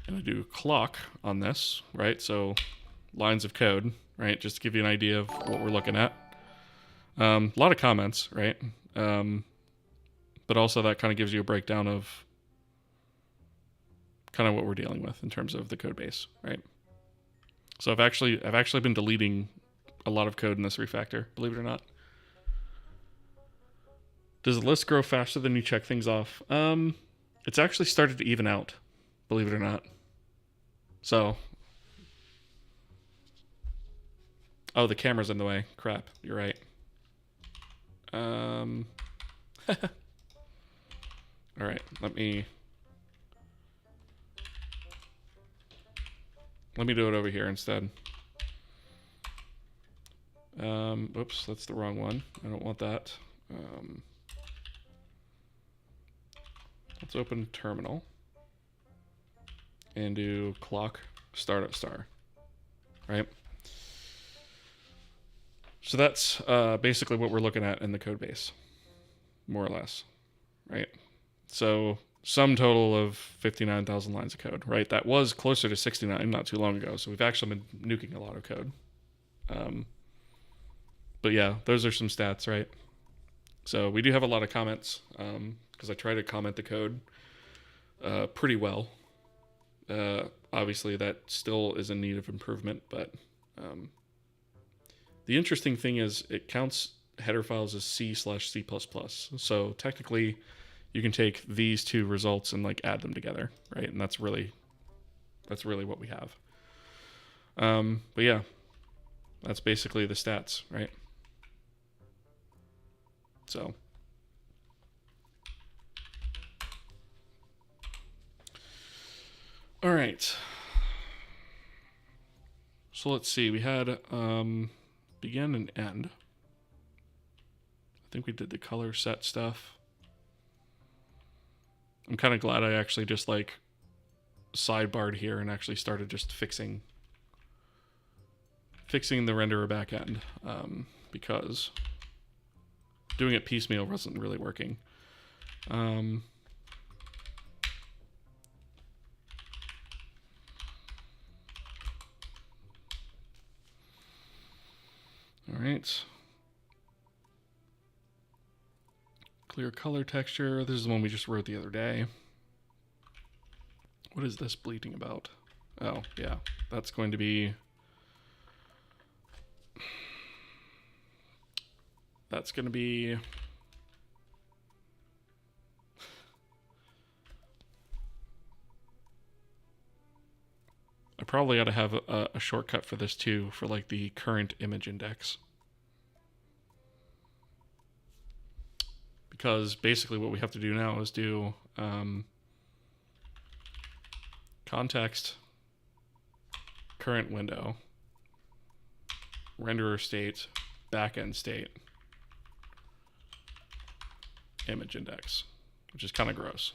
A: and I do clock on this, right? So lines of code, right? Just to give you an idea of what we're looking at. A lot of comments, right? But also that kind of gives you a breakdown of kind of what we're dealing with in terms of the code base, right? So I've actually been deleting a lot of code in this refactor, believe it or not. Does the list grow faster than you check things off? It's actually started to even out, believe it or not. So, oh, the camera's in the way. Crap, you're right. All right, let me do it over here instead. Oops, that's the wrong one. I don't want that. Let's open terminal and do clock startup star, right? So that's basically what we're looking at in the code base, more or less, right? So sum total of 59,000 lines of code, right? That was closer to 69 not too long ago, so we've actually been nuking a lot of code. But yeah, those are some stats, right? So we do have a lot of comments because I try to comment the code pretty well. Obviously, that still is in need of improvement, but the interesting thing is it counts header files as C/C++. So technically, you can take these two results and like add them together, right? And that's really what we have. But yeah, that's basically the stats, right? So all right. So let's see. We had begin and end. I think we did the color set stuff. I'm kind of glad I actually just like sidebarred here and actually started just fixing the renderer backend because doing it piecemeal wasn't really working. All right. Clear color texture. This is the one we just wrote the other day. What is this bleating about? Oh, yeah. That's going to be... That's going to be... I probably ought to have a shortcut for this too, for like the current image index. Because basically what we have to do now is do context, current window, renderer state, backend state, image index, which is kind of gross.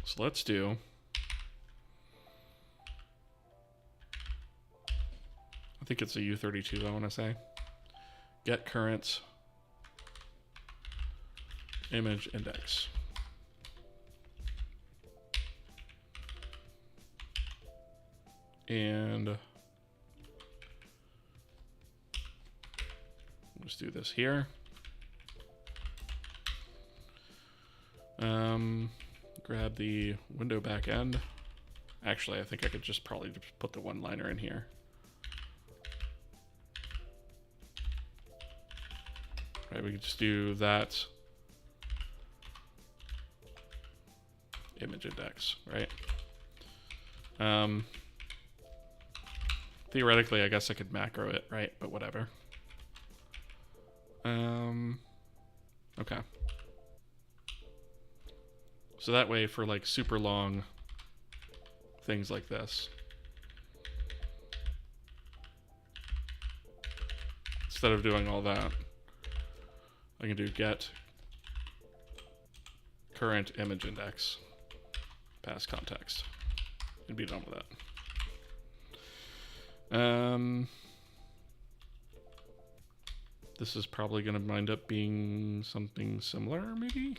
A: So let's do I think it's a U32 I want to say. Get current image index. And let's do this here. Grab the window backend. Actually, I think I could just probably just put the one-liner in here. Right, we could just do that image index, right? Theoretically, I guess I could macro it, right? But whatever. Okay. So that way for like super long things like this, instead of doing all that, I can do get current image index, pass context, and be done with that. This is probably going to wind up being something similar, maybe?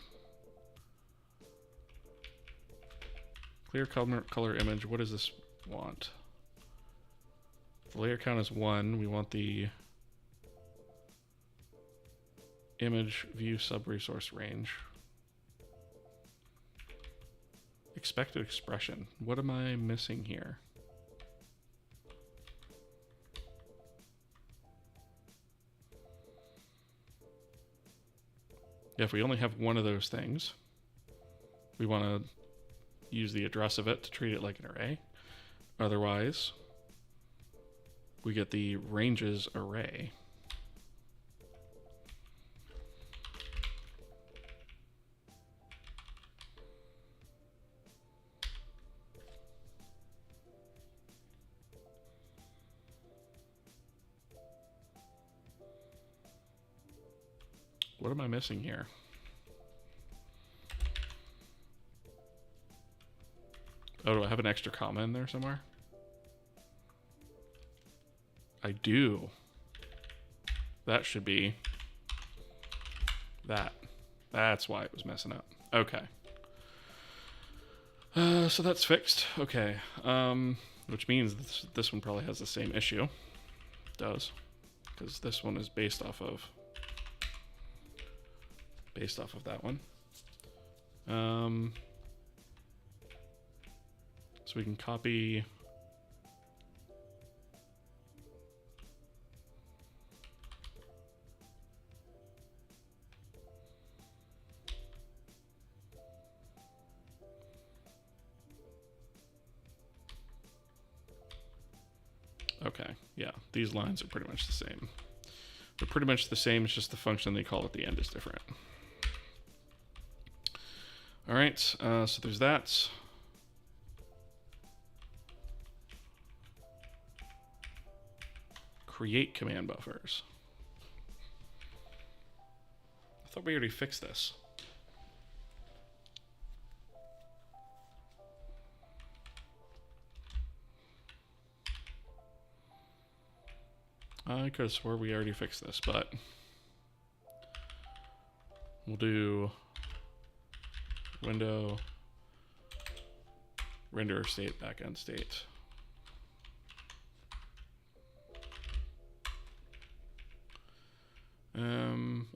A: Clear color image, what does this want? The layer count is 1. We want the image view sub resource range. Expected expression. What am I missing here? Yeah, if we only have one of those things, we want to use the address of it to treat it like an array. Otherwise, we get the ranges array. What am I missing here? Oh, do I have an extra comma in there somewhere? I do. That should be that. That's why it was messing up. Okay. So that's fixed. Okay. Which means this one probably has the same issue. It does. Because this one is based off of that one. So we can copy okay, yeah, these lines are pretty much the same. They're pretty much the same, it's just the function they call at the end is different. All right, so there's that. Create command buffers. I thought we already fixed this. I could have swore we already fixed this, but we'll do window render state backend state.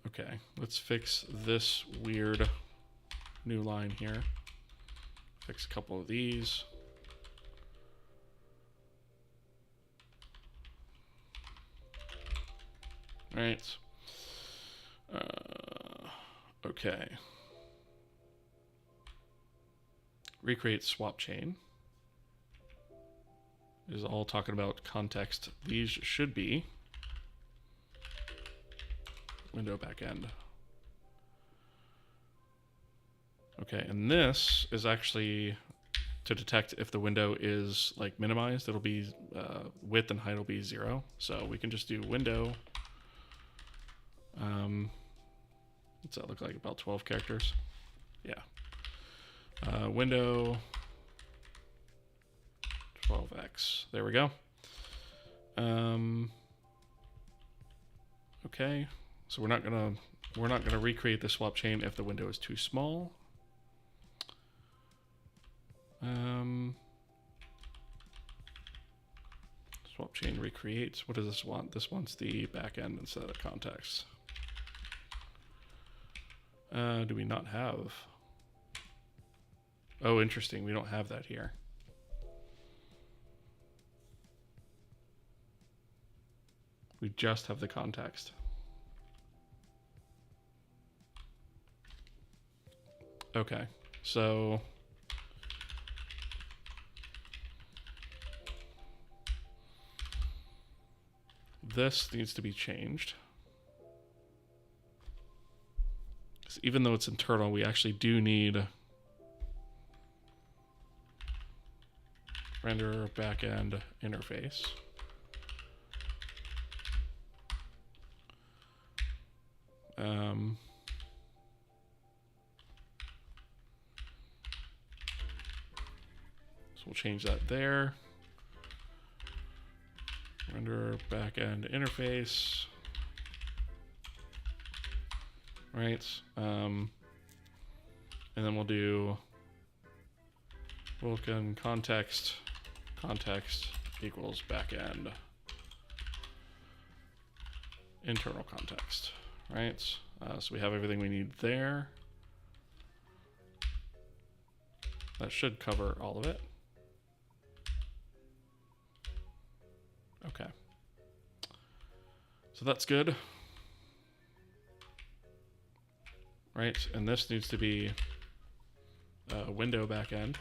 A: Okay, let's fix this weird new line here. Fix a couple of these. All right. Okay. Recreate swap chain. Is all talking about context. These should be window backend. Okay, and this is actually to detect if the window is like minimized. It'll be width and height will be 0. So we can just do window. What's that look like? About 12 characters. Yeah. Window 12x. There we go. Okay. So we're not gonna recreate the swap chain if the window is too small. Swap chain recreates. What does this want? This wants the backend instead of the context. Do we not have? Oh, interesting. We don't have that here. We just have the context. Okay, so this needs to be changed. So even though it's internal, we actually do need render backend interface. So we'll change that there. Render backend interface. Right. And then we'll do Vulkan context equals backend internal context. Right. So we have everything we need there. That should cover all of it. Okay. So that's good. Right, and this needs to be a window backend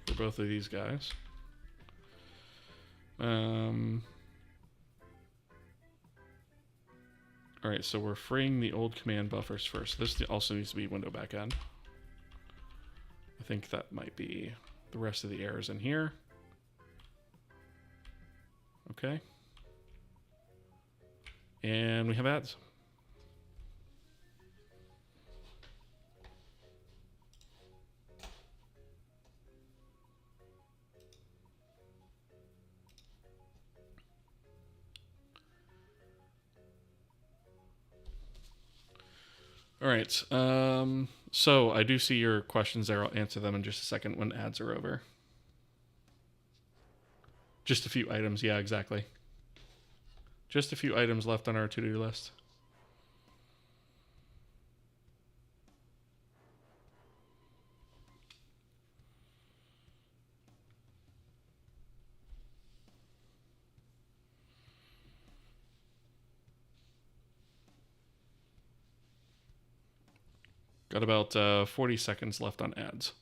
A: for both of these guys. All right, so we're freeing the old command buffers first. This also needs to be window backend. I think that might be the rest of the errors in here. Okay. And we have ads. All right. So I do see your questions there. I'll answer them in just a second when ads are over. Just a few items. Yeah, exactly. Just a few items left on our to-do list. Got about 40 seconds left on ads.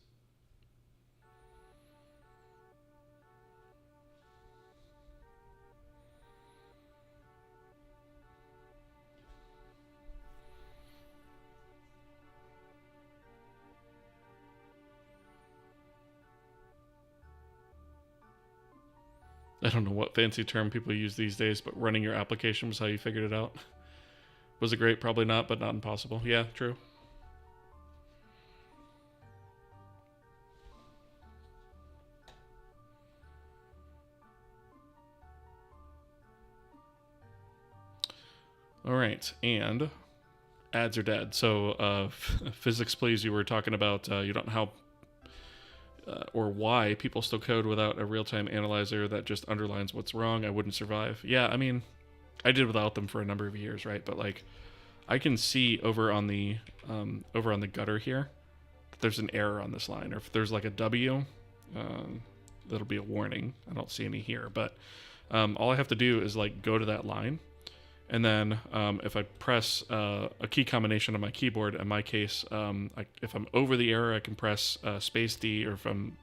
A: I don't know what fancy term people use these days, but running your application was how you figured it out. Was it great? Probably not, but not impossible. Yeah, true. All right, and ads are dead. So physics, please. You were talking about you don't know how or why people still code without a real-time analyzer that just underlines what's wrong. I wouldn't survive. Yeah, I mean, I did without them for a number of years, right? But like, I can see over on the gutter here that there's an error on this line, or if there's like a W, that'll be a warning. I don't see any here, but all I have to do is like go to that line. And then if I press a key combination on my keyboard, in my case, if I'm over the error, I can press space D, or if I'm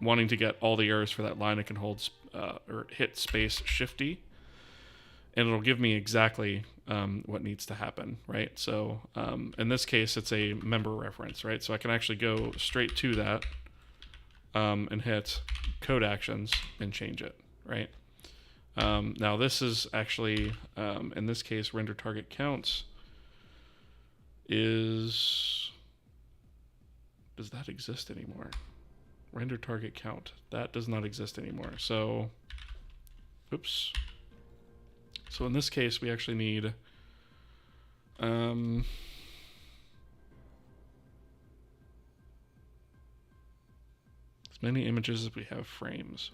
A: wanting to get all the errors for that line, I can hold or hit space Shift D, and it'll give me exactly what needs to happen, right? So in this case, it's a member reference, right? So I can actually go straight to that and hit code actions and change it, right? Now this is actually, in this case, render target counts does that exist anymore? Render target count, that does not exist anymore. So, oops. So in this case, we actually need, as many images as we have frames.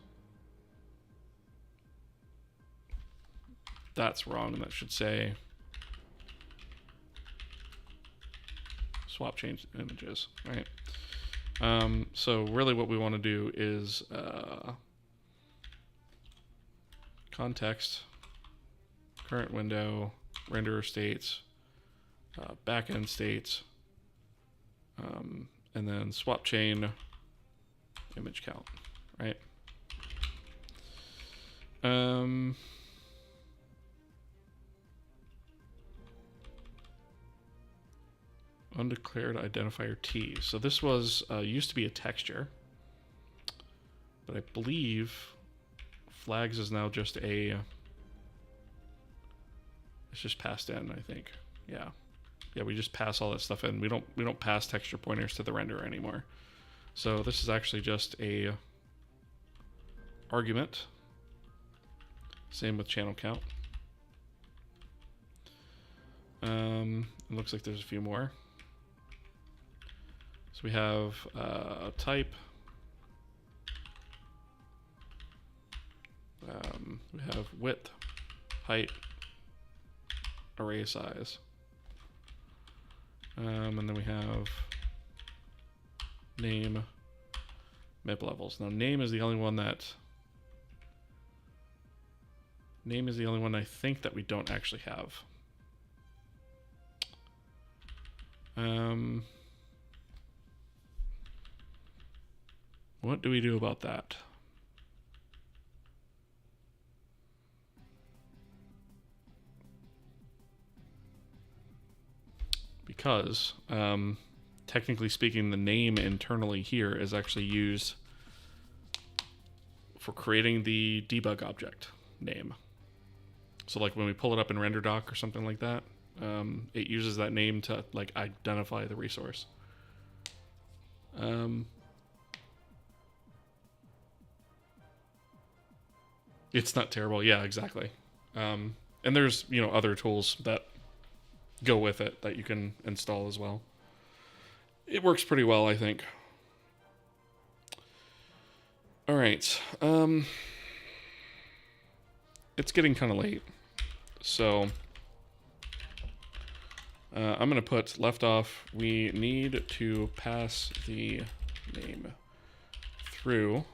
A: That's wrong, and that should say swap change images, right? So really what we want to do is context, current window, renderer states, backend states, and then swap chain image count, right? Undeclared identifier T. So this was used to be a texture, but I believe flags is now just it's just passed in, I think. Yeah, we just pass all that stuff in. We don't pass texture pointers to the renderer anymore. So this is actually just a argument. Same with channel count. It looks like there's a few more. So we have type, we have width, height, array size, And then we have name, mip levels. Now name is the only one I think that we don't actually have. What do we do about that? Because technically speaking, the name internally here is actually used for creating the debug object name. So like when we pull it up in RenderDoc or something like that, it uses that name to like identify the resource. It's not terrible. Yeah, exactly. And there's, other tools that go with it that you can install as well. It works pretty well, I think. All right. It's getting kind of late. So I'm going to put left off. We need to pass the name through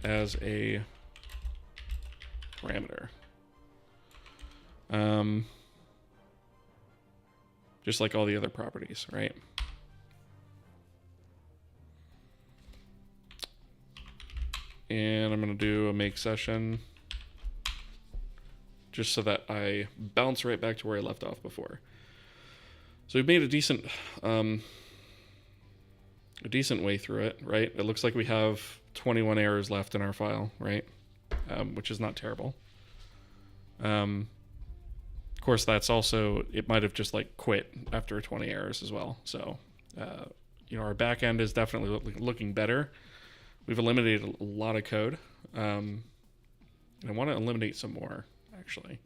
A: as a parameter. Just like all the other properties, right? And I'm going to do a make session just so that I bounce right back to where I left off before. So we've made a decent way through it, right? It looks like we have 21 errors left in our file, right? Which is not terrible. Of course, that's also, it might have just like quit after 20 errors as well. So, our backend is definitely looking better. We've eliminated a lot of code. And I want to eliminate some more, actually.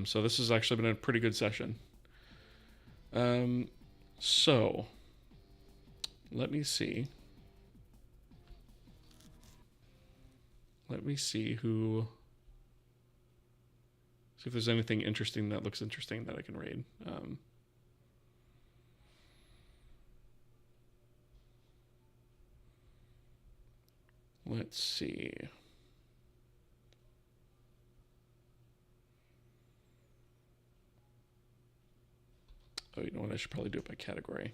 A: So this has actually been a pretty good session. So let me see. See if there's anything interesting that looks interesting that I can raid. Let's see. Oh, you know what? I should probably do it by category.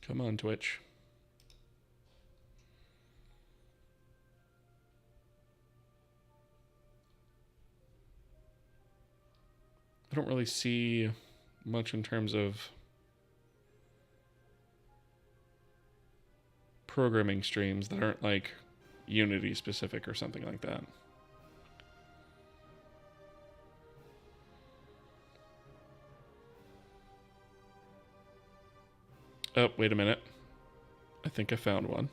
A: Come on, Twitch. I don't really see much in terms of programming streams that aren't like Unity specific or something like that. Oh, wait a minute. I think I found one.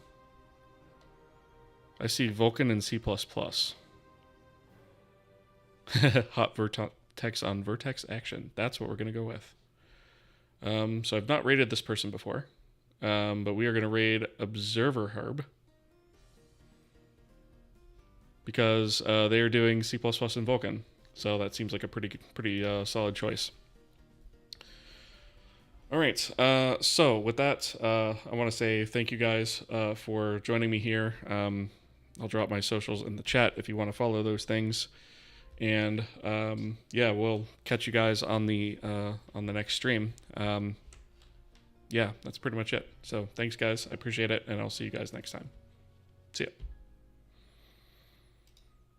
A: I see Vulcan and C++. Hot vertex on vertex action. That's what we're going to go with. So I've not raided this person before. But we are going to raid Observer Herb. Because they are doing C++ and Vulcan. So that seems like a pretty solid choice. All right, so with that, I want to say thank you guys for joining me here. I'll drop my socials in the chat if you want to follow those things. And yeah, we'll catch you guys on the next stream. Yeah, that's pretty much it. So thanks, guys. I appreciate it, and I'll see you guys next time. See ya.